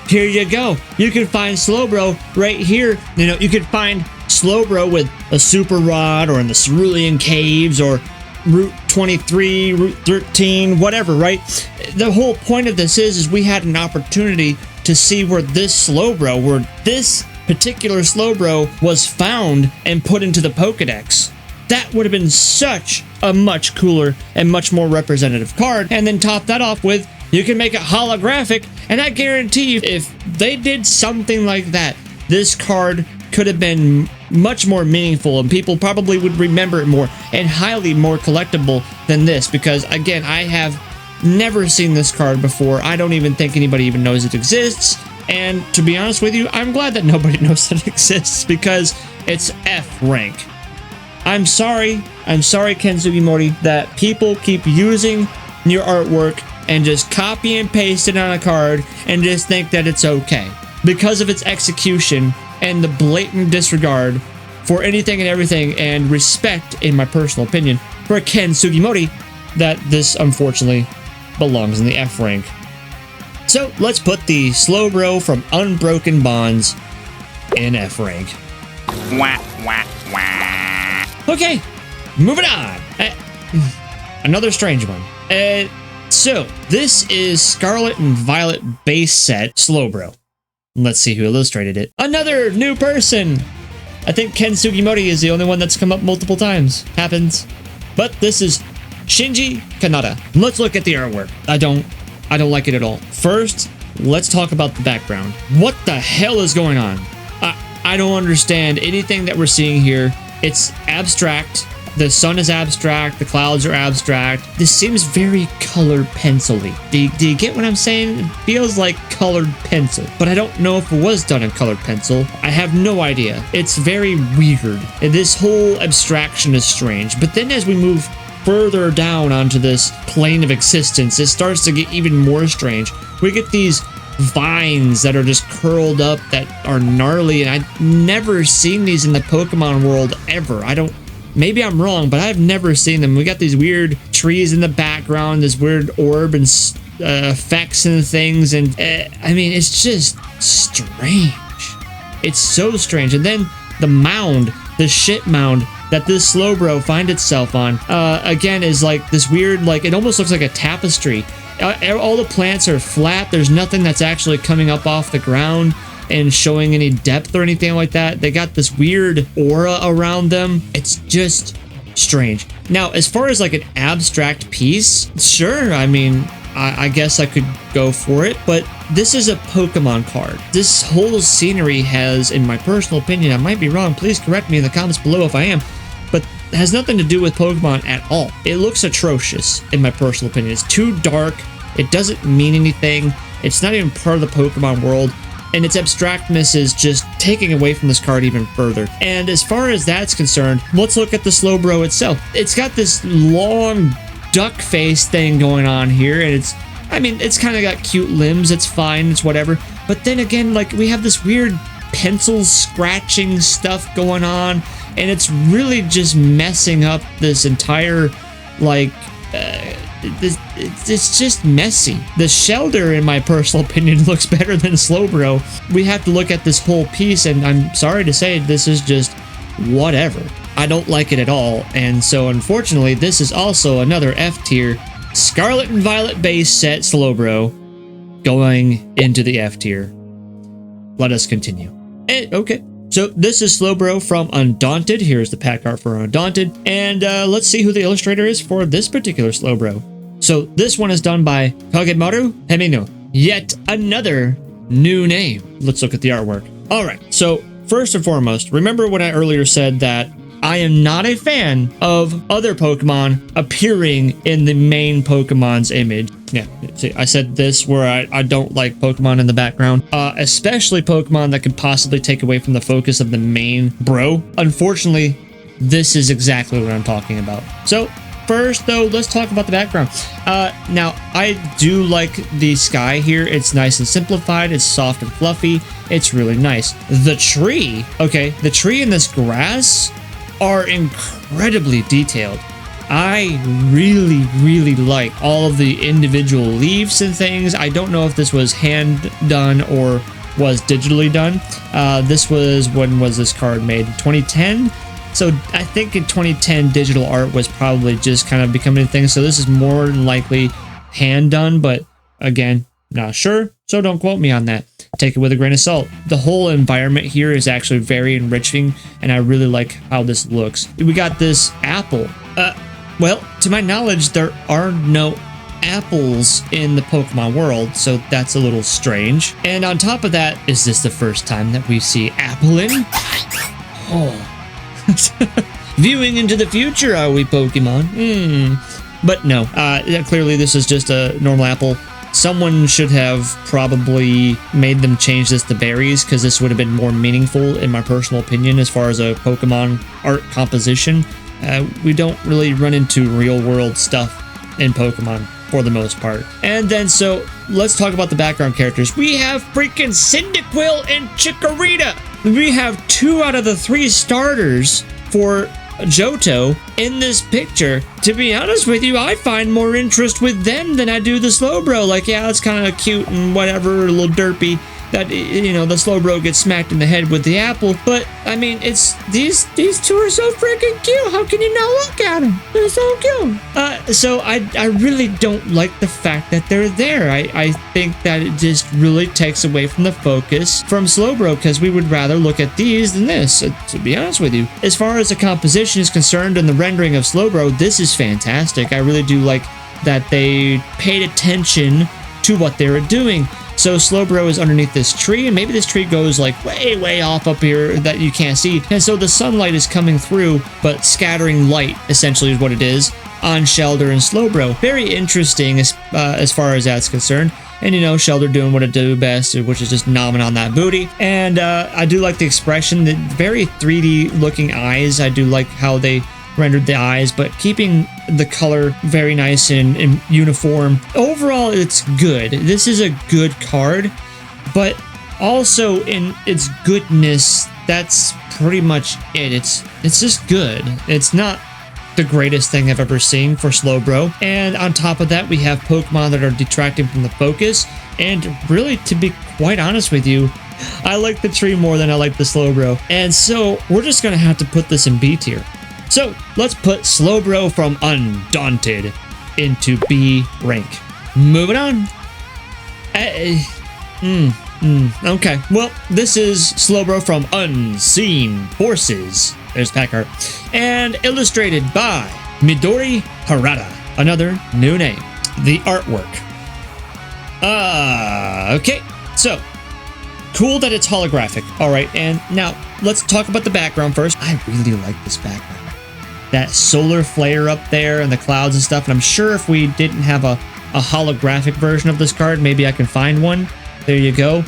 Here you go. You can find Slowbro right here. You know, you could find Slowbro with a Super Rod or in the Cerulean Caves or Route 23, Route 13, whatever, right? The whole point of this is we had an opportunity to see where this particular Slowbro was found and put into the Pokedex. That would have been such a much cooler and much more representative card. And then top that off with, you can make it holographic, and I guarantee you, if they did something like that, this card could have been much more meaningful and people probably would remember it more and highly more collectible than this, because again, I have never seen this card before. I don't even think anybody even knows it exists, and to be honest with you, I'm glad that nobody knows that it exists because it's F rank. I'm sorry Ken Sugimori, that people keep using your artwork and just copy and paste it on a card and just think that it's okay because of its execution and the blatant disregard for anything and everything and respect, in my personal opinion, for Ken Sugimori, that this unfortunately belongs in the F rank. So let's put the Slowbro from Unbroken Bonds in F rank. Okay, moving on. Another strange one. So this is Scarlet and Violet base set Slowbro. Let's see who illustrated it. Another new person. I think Ken Sugimori is the only one that's come up multiple times. Happens. But this is Shinji Kanata. Let's look at the artwork. I don't like it at all. First, let's talk about the background. What the hell is going on? I don't understand anything that we're seeing here. It's abstract. The sun is abstract. The clouds are abstract. This seems very colored pencil-y. Do you get what I'm saying? It feels like colored pencil, but I don't know if it was done in colored pencil. I have no idea. It's very weird. And this whole abstraction is strange. But then as we move further down onto this plane of existence, it starts to get even more strange. We get these vines that are just curled up that are gnarly, and I've never seen these in the Pokemon world ever. Maybe I'm wrong, but I've never seen them. We got these weird trees in the background, this weird orb and effects and things, and I mean, it's just strange. It's so strange. And then the mound, the shit mound that this Slowbro finds itself on, again, is like this weird, like, it almost looks like a tapestry. All the plants are flat. There's nothing that's actually coming up off the ground and showing any depth or anything like that. They got this weird aura around them. It's just strange. Now, as far as like an abstract piece, sure, I mean, I guess I could go for it, but this is a Pokemon card. This whole scenery has, in my personal opinion, I might be wrong, please correct me in the comments below if I am, but has nothing to do with Pokemon at all. It looks atrocious, in my personal opinion. It's too dark. It doesn't mean anything. It's not even part of the Pokemon world. And its abstractness is just taking away from this card even further. And as far as that's concerned, let's look at the Slowbro itself. It's got this long duck face thing going on here, and it's kind of got cute limbs. It's fine. It's whatever. But then again, like, we have this weird pencil scratching stuff going on, and it's really just messing up this entire, like, it's just messy. The Shelder, in my personal opinion, looks better than Slowbro. We have to look at this whole piece, and I'm sorry to say, this is just whatever. I don't like it at all, and so unfortunately, this is also another F tier Scarlet and Violet base set Slowbro going into the F tier. Let us continue. Okay. So this is Slowbro from Undaunted. Here's the pack art for Undaunted. And let's see who the illustrator is for this particular Slowbro. So this one is done by Kagemaru Hemino. Yet another new name. Let's look at the artwork. All right. So first and foremost, remember when I earlier said that I am not a fan of other Pokemon appearing in the main Pokemon's image. Yeah, see, I said this where I don't like Pokemon in the background, especially Pokemon that could possibly take away from the focus of the main bro. Unfortunately, this is exactly what I'm talking about. So first, though, let's talk about the background. Now, I do like the sky here. It's nice and simplified. It's soft and fluffy. It's really nice. The tree, okay, the tree and this grass are incredibly detailed. I really like all of the individual leaves and things. I don't know if this was hand done or was digitally done. This was, when was this card made? 2010? So I think in 2010 digital art was probably just kind of becoming a thing. So this is more than likely hand done, but again, not sure. So don't quote me on that. Take it with a grain of salt. The whole environment here is actually very enriching, and I really like how this looks. We got this apple. Well, to my knowledge, there are no apples in the Pokemon world, so that's a little strange. And on top of that, is this the first time that we see Applin? Oh. Viewing into the future, are we, Pokemon? But no, clearly this is just a normal apple. Someone should have probably made them change this to berries, because this would have been more meaningful, in my personal opinion, as far as a Pokemon art composition. We don't really run into real-world stuff in Pokemon, for the most part. And then, so, let's talk about the background characters. We have freaking Cyndaquil and Chikorita! We have 2 out of the 3 starters for Johto in this picture. To be honest with you, I find more interest with them than I do the Slowbro. Like, yeah, it's kind of cute and whatever, a little derpy that, you know, the Slowbro gets smacked in the head with the apple. But I mean, it's these 2 are so freaking cute. How can you not look at them? They're so cute. So I really don't like the fact that they're there. I think that it just really takes away from the focus from Slowbro, because we would rather look at these than this, to be honest with you. As far as the composition is concerned and the rendering of Slowbro, this is fantastic. I really do like that they paid attention to what they were doing. So Slowbro is underneath this tree, and maybe this tree goes like way off up here that you can't see. And so the sunlight is coming through, but scattering light essentially is what it is on Shelder and Slowbro. Very interesting as far as that's concerned. And, you know, Shelder doing what it do best, which is just nomming on that booty. And I do like the expression, the very 3D looking eyes. I do like how they rendered the eyes, but keeping the color very nice and uniform. Overall, it's good. This is a good card, but also in its goodness, that's pretty much it. It's just good. It's not the greatest thing I've ever seen for Slowbro. And on top of that, we have Pokemon that are detracting from the focus. And really, to be quite honest with you, I like the tree more than I like the Slowbro. And so we're just going to have to put this in B tier. So let's put Slowbro from Undaunted into B rank. Moving on. Okay, well, this is Slowbro from Unseen Forces. There's pack art. And illustrated by Midori Harada. Another new name. The artwork. Okay, so cool that it's holographic. All right, and now let's talk about the background first. I really like this background. that solar flare up there and the clouds and stuff. And I'm sure if we didn't have a holographic version of this card, maybe I can find one. There you go.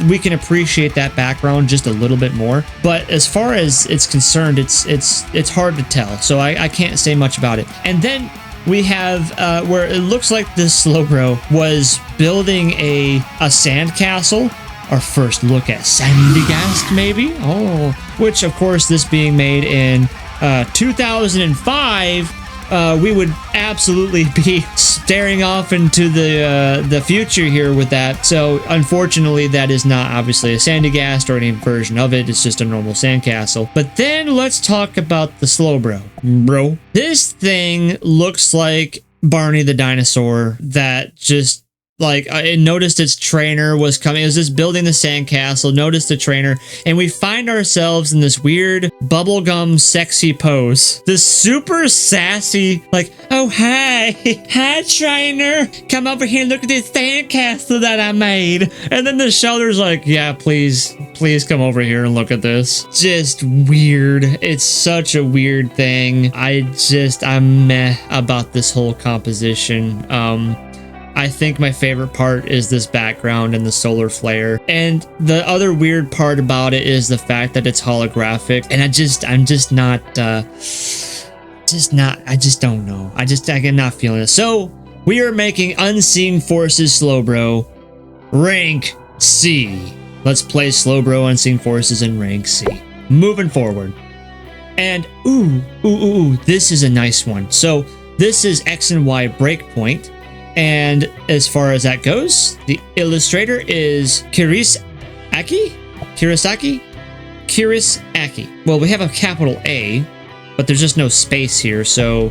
We can appreciate that background just a little bit more. But as far as it's concerned, it's hard to tell. So I can't say much about it. And then we have where it looks like this Slowbro was building a sandcastle. Our first look at Sandygast, maybe? Oh, which of course, this being made in 2005, we would absolutely be staring off into the future here with that. So unfortunately, that is not obviously a Sandygast or any version of it. It's just a normal sandcastle. But then let's talk about the Slowbro. Bro, this thing looks like Barney the dinosaur that just like I noticed its trainer was coming. It was just building the sandcastle, noticed the trainer, and we find ourselves in this weird bubblegum sexy pose. This super sassy, like, oh, hi trainer, come over here and look at this sandcastle that I made. And then the Shelter's like, yeah, please come over here and look at this. Just weird. It's such a weird thing. I'm meh about this whole composition. I think my favorite part is this background and the solar flare. And the other weird part about it is the fact that it's holographic. And I just don't know. I'm not feeling it. So we are making Unseen Forces Slowbro rank C. Let's play Slowbro Unseen Forces in rank C. Moving forward. And ooh, this is a nice one. So this is X and Y Breakpoint. And as far as that goes, the illustrator is Kirasaki. Well, we have a capital A, but there's just no space here. So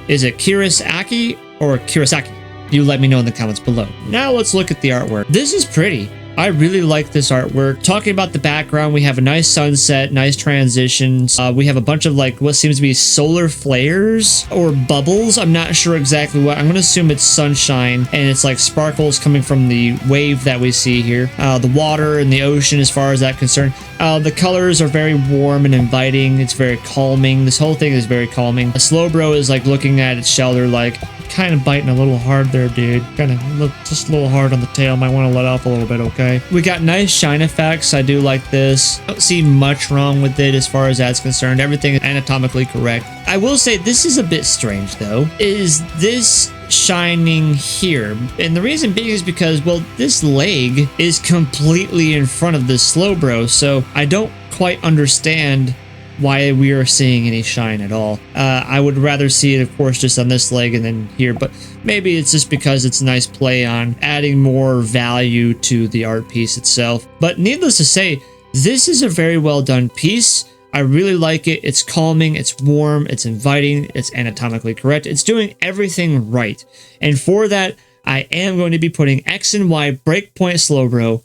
is it Kirasaki or Kirasaki? You let me know in the comments below. Now let's look at the artwork. This is pretty. I really like this artwork. Talking about the background, we have a nice sunset, nice transitions. We have a bunch of like what seems to be solar flares or bubbles. I'm not sure exactly what. I'm going to assume it's sunshine and it's like sparkles coming from the wave that we see here. The water and the ocean as far as that concerned. The colors are very warm and inviting. It's very calming. This whole thing is very calming. The Slowbro is like looking at its Shelter like, kind of biting a little hard there, dude. Kind of look just a little hard on the tail. Might want to let off a little bit, okay? We got nice shine effects. I do like this. I don't see much wrong with it as far as that's concerned. Everything is anatomically correct. I will say this is a bit strange though. Is this shining here? And the reason being is because, well, this leg is completely in front of this Slowbro, so I don't quite understand why we are seeing any shine at all. I would rather see it, of course, just on this leg and then here, but maybe it's just because it's a nice play on adding more value to the art piece itself. But needless to say, this is a very well done piece. I really like it. It's calming, it's warm, it's inviting, it's anatomically correct. It's doing everything right. And for that, I am going to be putting X and Y Breakpoint Slowbro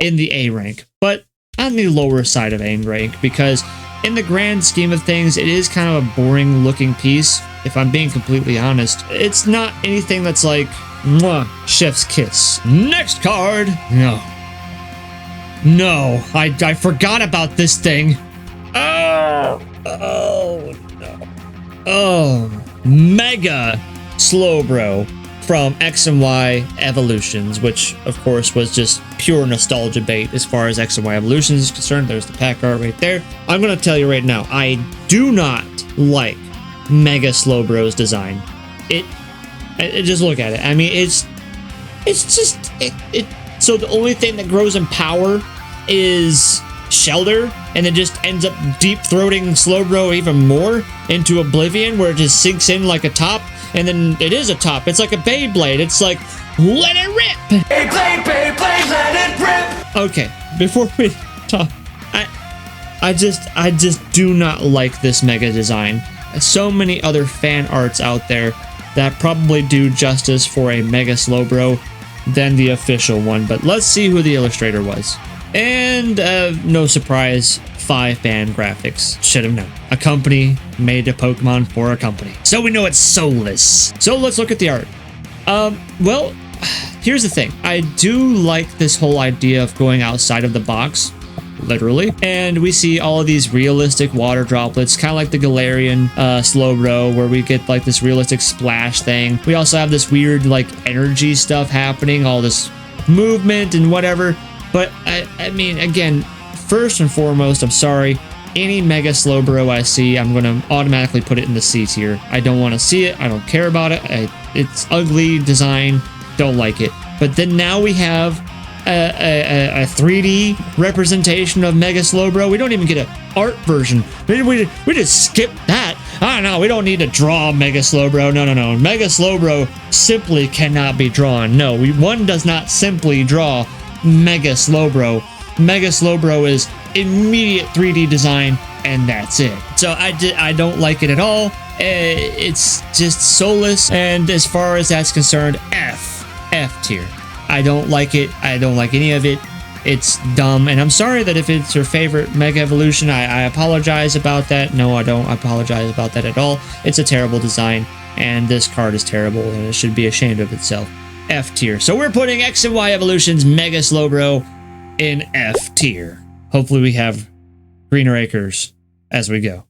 in the A rank, but on the lower side of A rank, because in the grand scheme of things, it is kind of a boring looking piece. If I'm being completely honest, it's not anything that's like, mwah, chef's kiss. Next card. No, I forgot about this thing. Oh no. Oh, Mega Slowbro from X and Y Evolutions, which of course was just pure nostalgia bait as far as X and Y Evolutions is concerned. There's the pack art right there. I'm going to tell you right now, I do not like Mega Slowbro's design. It just look at it. I mean, it's just so the only thing that grows in power is Shelter, and it just ends up deep throating Slowbro even more into oblivion, where it just sinks in like a top. And then it is a top. It's like a Beyblade. It's like, let it rip. Beyblade, let it rip. Okay, before we talk, I just do not like this Mega design. So many other fan arts out there that probably do justice for a Mega Slowbro than the official one. But let's see who the illustrator was. And no surprise, 5-band graphics. Should have known. A company made a Pokemon for a company. So we know it's soulless. So let's look at the art. Well, here's the thing. I do like this whole idea of going outside of the box literally. And we see all of these realistic water droplets, kind of like the Galarian Slowbro, where we get like this realistic splash thing. We also have this weird like energy stuff happening, all this movement and whatever. But I mean, again, first and foremost, I'm sorry. Any Mega Slowbro I see, I'm going to automatically put it in the C tier. I don't want to see it. I don't care about it. It's ugly design. Don't like it. But then now we have a 3D representation of Mega Slowbro. We don't even get an art version. We just skip that. I don't know. We don't need to draw Mega Slowbro. No. Mega Slowbro simply cannot be drawn. No, one does not simply draw Mega Slowbro. Mega Slowbro is immediate 3D design, and that's it. So I don't like it at all. It's just soulless, and as far as that's concerned, F tier. I don't like it. I don't like any of it. It's dumb, and I'm sorry that if it's your favorite Mega Evolution, I apologize about that. No, I don't apologize about that at all. It's a terrible design, and this card is terrible, and it should be ashamed of itself. F tier. So we're putting X and Y Evolutions Mega Slowbro in F tier. Hopefully we have greener acres as we go.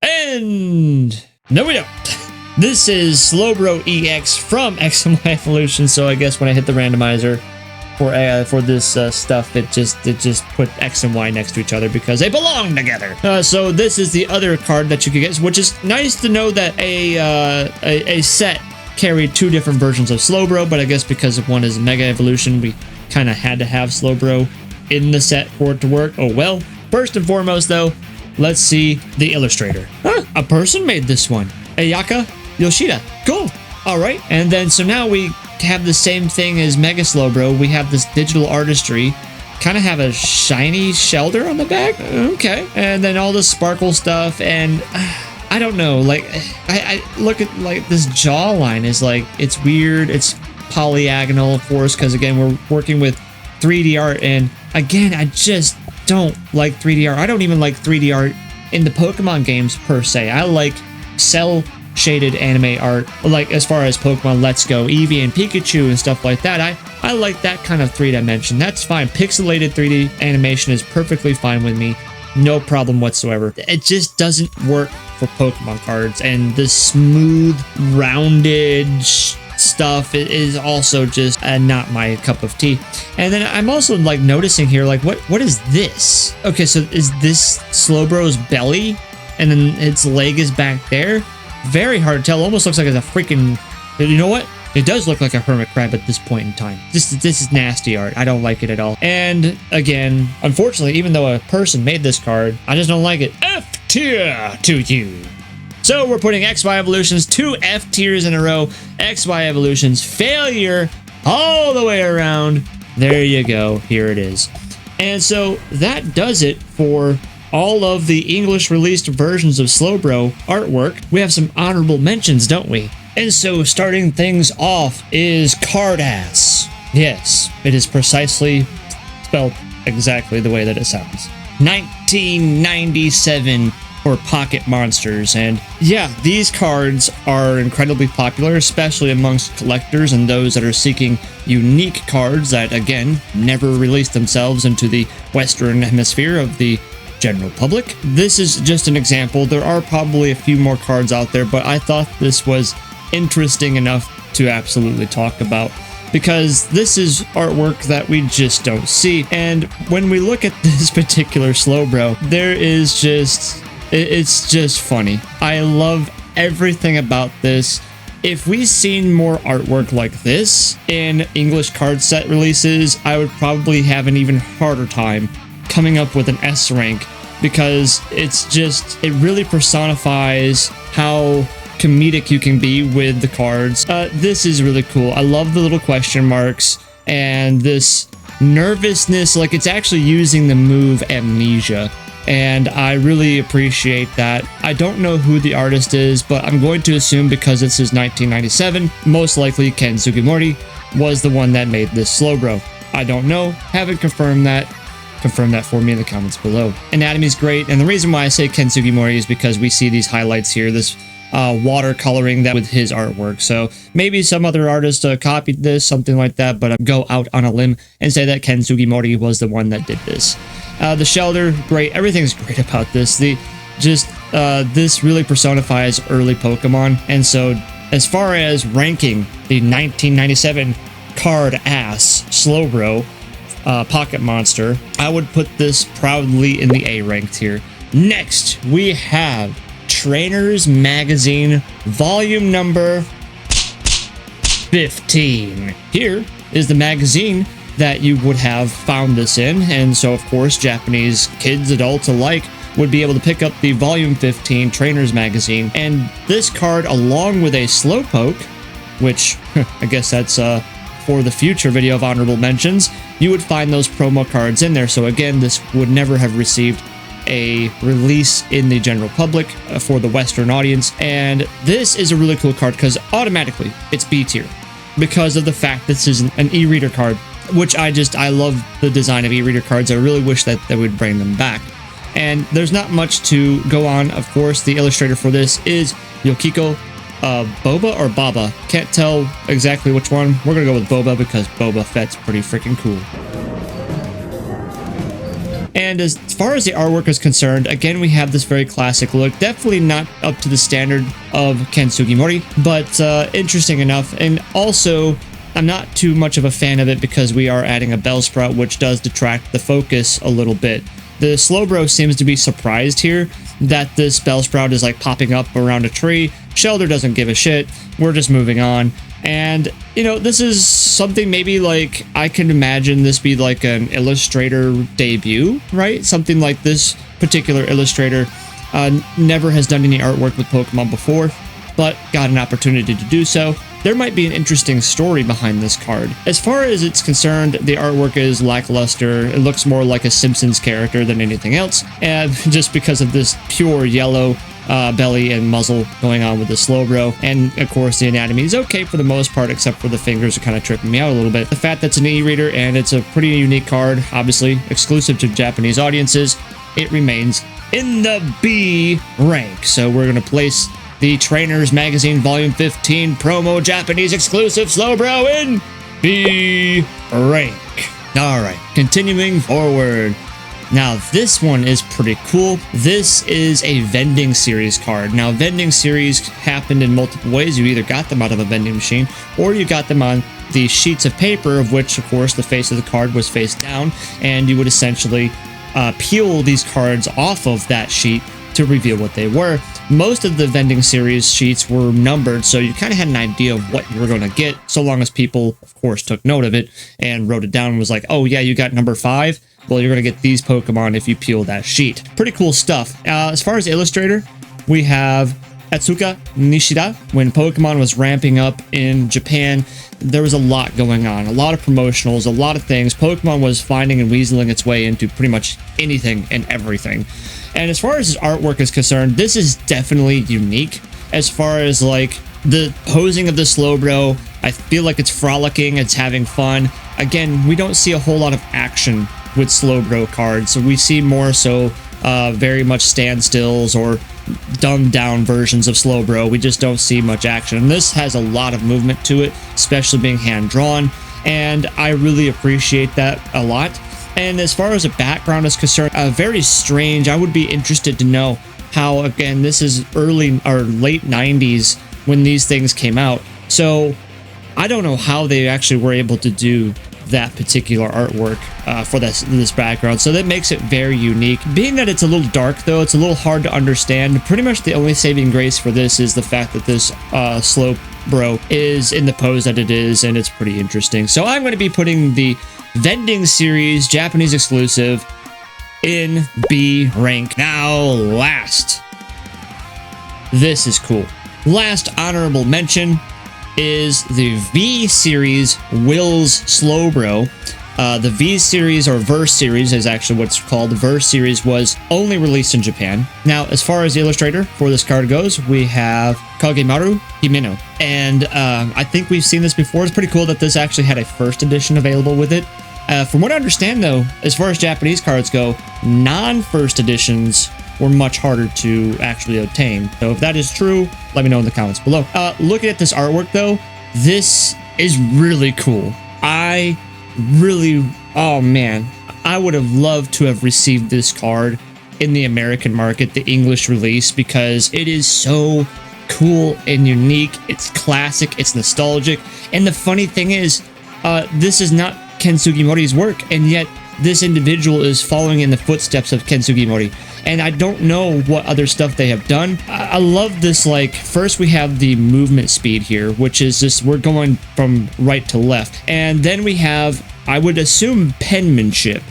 And no, we don't. This is Slowbro EX from X and Y Evolution. So I guess when I hit the randomizer for this stuff, it just put X and Y next to each other because they belong together. So this is the other card that you could get, which is nice to know that a set carried two different versions of Slowbro, but I guess because one is Mega Evolution, we kind of had to have Slowbro in the set for it to work. Oh well. First and foremost though, let's see the illustrator. A person made this one. Ayaka Yoshida. Cool. Alright. And then so now we have the same thing as Mega Slowbro. We have this digital artistry. Kind of have a shiny Shelter on the back. Okay. And then all the sparkle stuff, and I don't know, like I look at like this jawline is like, it's weird. It's polyagonal, of course, because again we're working with 3D art, and again I just don't like 3D art. I don't even like 3D art in the Pokemon games per se. I like cell shaded anime art, like as far as Pokemon Let's Go, Eevee and Pikachu and stuff like that. I like that kind of 3 dimension. That's fine. Pixelated 3D animation is perfectly fine with me. No problem whatsoever. It just doesn't work for Pokemon cards, and the smooth, rounded stuff is also just not my cup of tea. And then I'm also like noticing here, like what is this? Okay, so is this Slowbro's belly, and then its leg is back there? Very hard to tell. Almost looks like it's a freaking, you know what? It does look like a hermit crab at this point in time. This is nasty art. I don't like it at all. And again, unfortunately, even though a person made this card, I just don't like it. F tier to you. So we're putting XY Evolutions 2 F tiers in a row. XY Evolutions failure all the way around. There you go. Here it is. And so that does it for all of the English released versions of Slowbro artwork. We have some honorable mentions, don't we? And so starting things off is Cardass. Yes, it is precisely spelled exactly the way that it sounds. 1997 for Pocket Monsters. And yeah, these cards are incredibly popular, especially amongst collectors and those that are seeking unique cards that, again, never released themselves into the Western Hemisphere of the general public. This is just an example. There are probably a few more cards out there, but I thought this was interesting enough to absolutely talk about, because this is artwork that we just don't see. And when we look at this particular Slowbro, there is just, it's just funny. I love everything about this. If we seen more artwork like this in English card set releases, I would probably have an even harder time coming up with an S rank, because it's just, it really personifies how comedic you can be with the cards. This is really cool. I love the little question marks and this nervousness, like it's actually using the move Amnesia, and I really appreciate that. I don't know who the artist is, but I'm going to assume because this is 1997, most likely Ken Sugimori was the one that made this Slowbro. I don't know, haven't confirmed that. Confirm that for me in the comments below. Anatomy's great, and the reason why I say Ken Sugimori is because we see these highlights here, this watercoloring that with his artwork. So maybe some other artist copied this, something like that, but I'd go out on a limb and say that Ken Sugimori was the one that did this. The Shelter, great. Everything's great about this. This really personifies early Pokemon. And so as far as ranking the 1997 card ass Slowbro Pocket Monster, I would put this proudly in the A ranked here. Next, we have Trainers Magazine, volume number 15. Here is the magazine that you would have found this in, and so of course Japanese kids, adults alike, would be able to pick up the volume 15 Trainers Magazine, and this card along with a Slowpoke, which I guess that's for the future video of honorable mentions, you would find those promo cards in there. So again, this would never have received a release in the general public for the Western audience, and this is a really cool card because automatically it's B tier because of the fact this is an e-reader card, which I love the design of e-reader cards. I really wish that they would bring them back. And there's not much to go on. Of course, the illustrator for this is Yukiko Boba or Baba. Can't tell exactly which one. We're gonna go with Boba because Boba Fett's pretty freaking cool. And as far as the artwork is concerned, again, we have this very classic look. Definitely not up to the standard of Ken Sugimori, but interesting enough. And also, I'm not too much of a fan of it because we are adding a Bellsprout, which does detract the focus a little bit. The Slowbro seems to be surprised here that this Bellsprout is like popping up around a tree. Shelter doesn't give a shit. We're just moving on. And, you know, this is something maybe like, I can imagine this be like an illustrator debut, right? Something like this particular illustrator never has done any artwork with Pokemon before, but got an opportunity to do so. There might be an interesting story behind this card. As far as it's concerned, the artwork is lackluster. It looks more like a Simpsons character than anything else, and just because of this pure yellow belly and muzzle going on with the Slowbro. And of course the anatomy is okay for the most part, except for the fingers are kind of tripping me out a little bit. The fact that it's an e-reader and it's a pretty unique card, obviously exclusive to Japanese audiences, it remains in the B rank. So we're going to place the Trainers Magazine Volume 15 promo Japanese exclusive Slowbro in B rank. Alright, continuing forward. Now, this one is pretty cool. This is a vending series card. Now, vending series happened in multiple ways. You either got them out of a vending machine, or you got them on the sheets of paper, of which, of course, the face of the card was face down, and you would essentially peel these cards off of that sheet to reveal what they were. Most of the vending series sheets were numbered, so you kind of had an idea of what you were going to get, so long as people, of course, took note of it and wrote it down and was like, oh yeah, you got number 5? Well, you're going to get these Pokemon if you peel that sheet. Pretty cool stuff. As far as illustrator, we have Atsuka Nishida. When Pokemon was ramping up in Japan, there was a lot going on, a lot of promotionals, a lot of things. Pokemon was finding and weaseling its way into pretty much anything and everything. And as far as his artwork is concerned, this is definitely unique. As far as like the posing of the Slowbro, I feel like it's frolicking, it's having fun. Again, we don't see a whole lot of action with Slowbro cards, so we see more so very much standstills or dumbed down versions of Slowbro. We just don't see much action, and this has a lot of movement to it, especially being hand drawn, and I really appreciate that a lot. And as far as the background is concerned, very strange. I would be interested to know how, again, this is early or late 90s when these things came out, so I don't know how they actually were able to do that particular artwork for this background, so that makes it very unique. Being that it's a little dark, though, it's a little hard to understand. Pretty much the only saving grace for this is the fact that this Slowbro is in the pose that it is, and it's pretty interesting. So I'm going to be putting the vending series Japanese exclusive in B rank. Now, last. This is cool. Last honorable mention is the V series Will's Slowbro. The V series, or Verse series is actually what's called. The Verse series was only released in Japan. Now, as far as the illustrator for this card goes, we have Kagemaru Himeno. And I think we've seen this before. It's pretty cool that this actually had a first edition available with it. From what I understand, though, as far as Japanese cards go, non-first editions were much harder to actually obtain. So if that is true, let me know in the comments below. Looking at this artwork though, this is really cool. Oh man, I would have loved to have received this card in the American market, the English release, because it is so cool and unique. It's classic, it's nostalgic, and the funny thing is, this is not Ken Sugimori's work, and yet this individual is following in the footsteps of Ken Sugimori, and I don't know what other stuff they have done. I love this. Like, first we have the movement speed here, which is just, we're going from right to left, and then we have, I would assume, penmanship.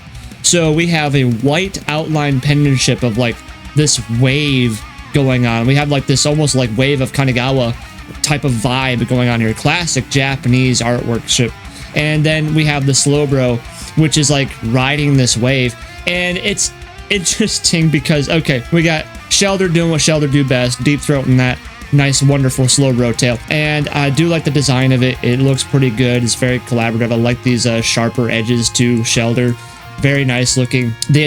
So we have a white outline penmanship of like this wave going on. We have like this almost like wave of Kanagawa type of vibe going on here. Classic Japanese artwork ship. And then we have the SLOWBRO, which is like riding this wave. And it's interesting because, okay, we got Shelder doing what Shelder do best, deep throating that nice, wonderful SLOWBRO tail. And I do like the design of it. It looks pretty good. It's very collaborative. I like these sharper edges to Shelder. Very nice looking. The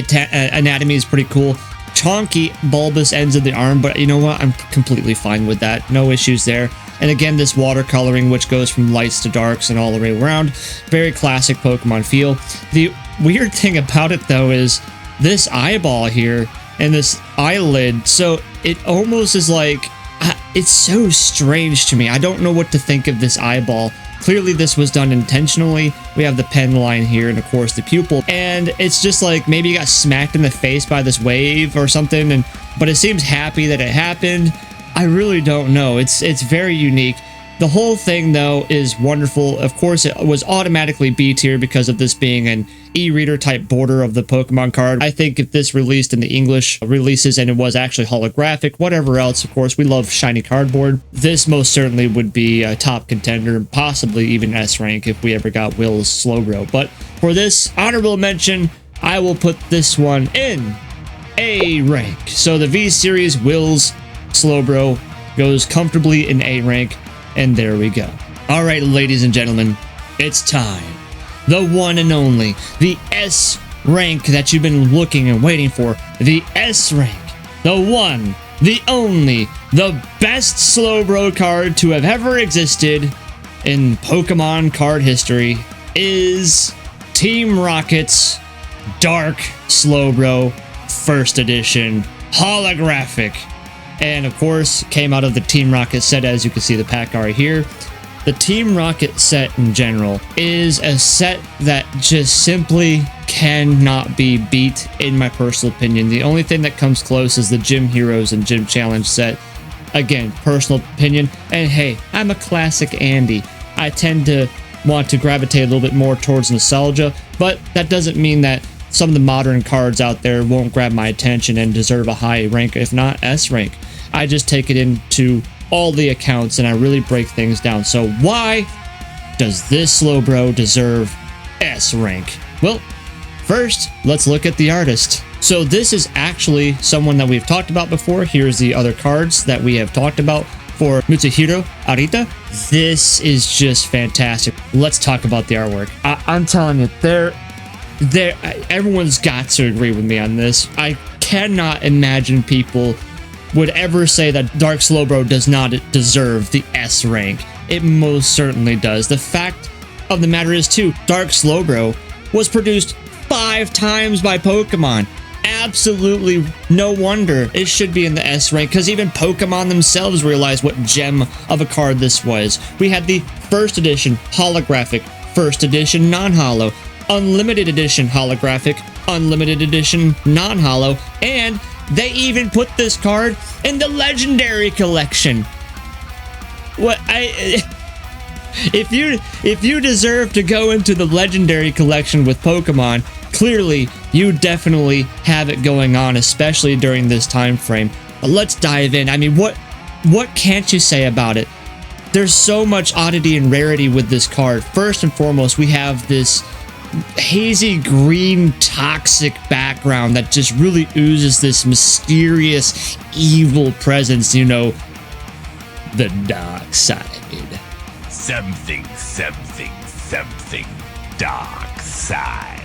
anatomy is pretty cool. Chonky, bulbous ends of the arm, but you know what? I'm completely fine with that. No issues there. And again, this watercoloring, which goes from lights to darks and all the way around. Very classic Pokemon feel. The weird thing about it, though, is this eyeball here and this eyelid. So it almost is like, it's so strange to me. I don't know what to think of this eyeball. Clearly this was done intentionally. We have the pen line here and of course the pupil, and it's just like maybe you got smacked in the face by this wave or something, but it seems happy that it happened. I really don't know. It's very unique. The whole thing though is wonderful. Of course it was automatically B tier because of this being an e-reader type border of the Pokemon card. I think if this released in the English releases and it was actually holographic, whatever else, of course, we love shiny cardboard, this most certainly would be a top contender, possibly even S rank if we ever got Will's SLOWBRO. But for this honorable mention, I will put this one in A rank. So the V series Will's SLOWBRO goes comfortably in A rank. And there we go. All right, ladies and gentlemen, it's time. The one and only, the S rank that you've been looking and waiting for. The S rank. The one, the only, the best SLOWBRO card to have ever existed in Pokemon card history is Team Rocket's Dark SLOWBRO First Edition Holographic. And of course, came out of the Team Rocket set, as you can see the pack art here. The Team Rocket set in general is a set that just simply cannot be beat, in my personal opinion. The only thing that comes close is the Gym Heroes and Gym Challenge set. Again, personal opinion. And hey, I'm a classic Andy. I tend to want to gravitate a little bit more towards nostalgia, but that doesn't mean that some of the modern cards out there won't grab my attention and deserve a high rank, if not S rank. I just take it into all the accounts and I really break things down. So why does this SLOWBRO deserve S rank? Well, first, let's look at the artist. So this is actually someone that we've talked about before. Here's the other cards that we have talked about for Mitsuhiro Arita. This is just fantastic. Let's talk about the artwork. I'm telling you, everyone's got to agree with me on this. I cannot imagine people would ever say that Dark SLOWBRO does not deserve the S rank. It most certainly does. The fact of the matter is too, Dark SLOWBRO was produced 5 times by Pokemon. Absolutely no wonder it should be in the S rank, because even Pokemon themselves realized what gem of a card this was. We had the first edition holographic, first edition non-holo, unlimited edition holographic, unlimited edition non-holo, and they even put this card in the legendary collection. If you deserve to go into the legendary collection with Pokemon, clearly you definitely have it going on, especially during this time frame. But let's dive in. I mean, what can't you say about it? There's so much oddity and rarity with this card. First and foremost, we have this hazy green toxic background that just really oozes this mysterious evil presence, you know, the dark side. Something, something, something dark side.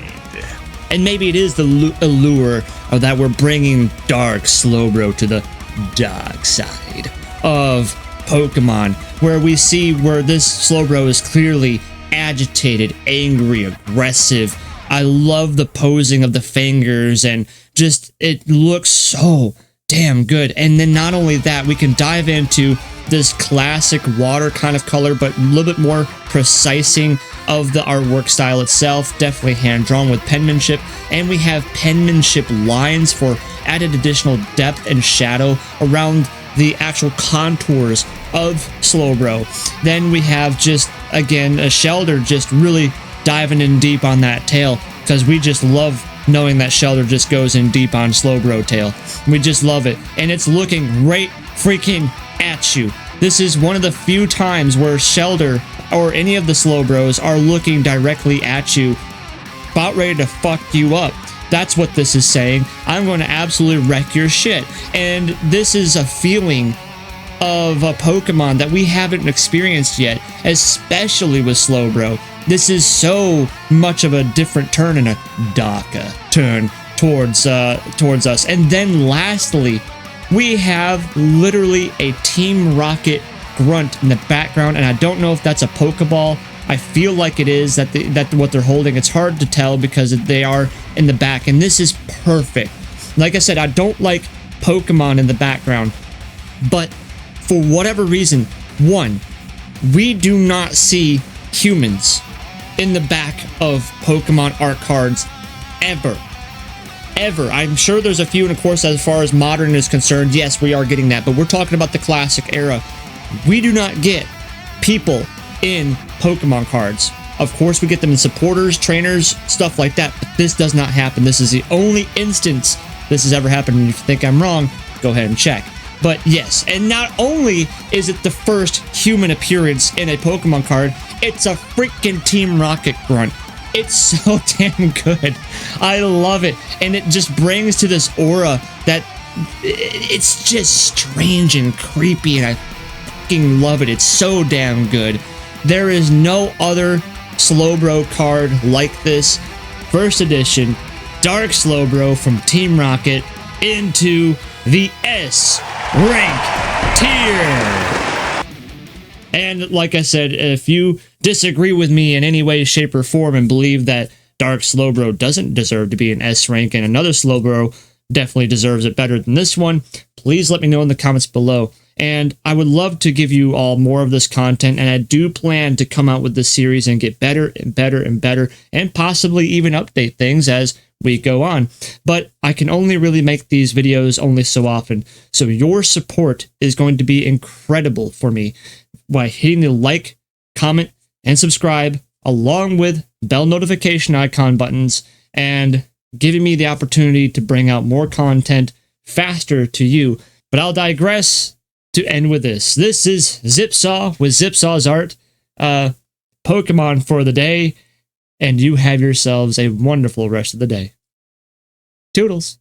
And maybe it is the allure of that we're bringing Dark Slowbro to the dark side of Pokemon, where we see where this Slowbro is clearly agitated, angry, aggressive. I love the posing of the fingers, and just it looks so damn good. And then not only that, we can dive into this classic water kind of color, but a little bit more precising of the artwork style itself. Definitely hand drawn with penmanship, and we have penmanship lines for added additional depth and shadow around the actual contours of Slowbro. Then we have just, again, a Shelter just really diving in deep on that tail, because we just love knowing that Shelter just goes in deep on Slowbro tail. We just love it, and it's looking right freaking at you. This is one of the few times where Shelter or any of the Slowbros are looking directly at you, about ready to fuck you up. That's what this is saying. I'm going to absolutely wreck your shit. And this is a feeling of a Pokemon that we haven't experienced yet, especially with Slowbro. This is so much of a different turn and a darker turn towards us. And then lastly, we have literally a Team Rocket grunt in the background, and I don't know if that's a Pokeball. I feel like it is, that what they're holding. It's hard to tell because they are in the back, and this is perfect. Like I said, I don't like Pokemon in the background, but for whatever reason, one, we do not see humans in the back of Pokemon art cards ever. Ever. I'm sure there's a few, and of course, as far as modern is concerned, yes, we are getting that, but we're talking about the classic era. We do not get people in Pokemon cards. Of course, we get them in supporters, trainers, stuff like that, but this does not happen. This is the only instance this has ever happened, and if you think I'm wrong, go ahead and check. But yes, and not only is it the first human appearance in a Pokemon card, it's a freaking Team Rocket grunt. It's so damn good. I love it, and it just brings to this aura that it's just strange and creepy, and I fucking love it. It's so damn good. There is no other Slowbro card like this. First edition, Dark Slowbro from Team Rocket into the S rank tier. And like I said, if you disagree with me in any way, shape, or form and believe that Dark Slowbro doesn't deserve to be an S rank and another Slowbro definitely deserves it better than this one, please let me know in the comments below. And I would love to give you all more of this content, and I do plan to come out with this series and get better and better and better, and possibly even update things as we go on. But I can only really make these videos only so often, so your support is going to be incredible for me by hitting the like, comment, and subscribe, along with bell notification icon buttons, and giving me the opportunity to bring out more content faster to you. But I'll digress to end with this. This is Zipsaw with Zipsaw's art, Pokemon for the day, and you have yourselves a wonderful rest of the day. Toodles.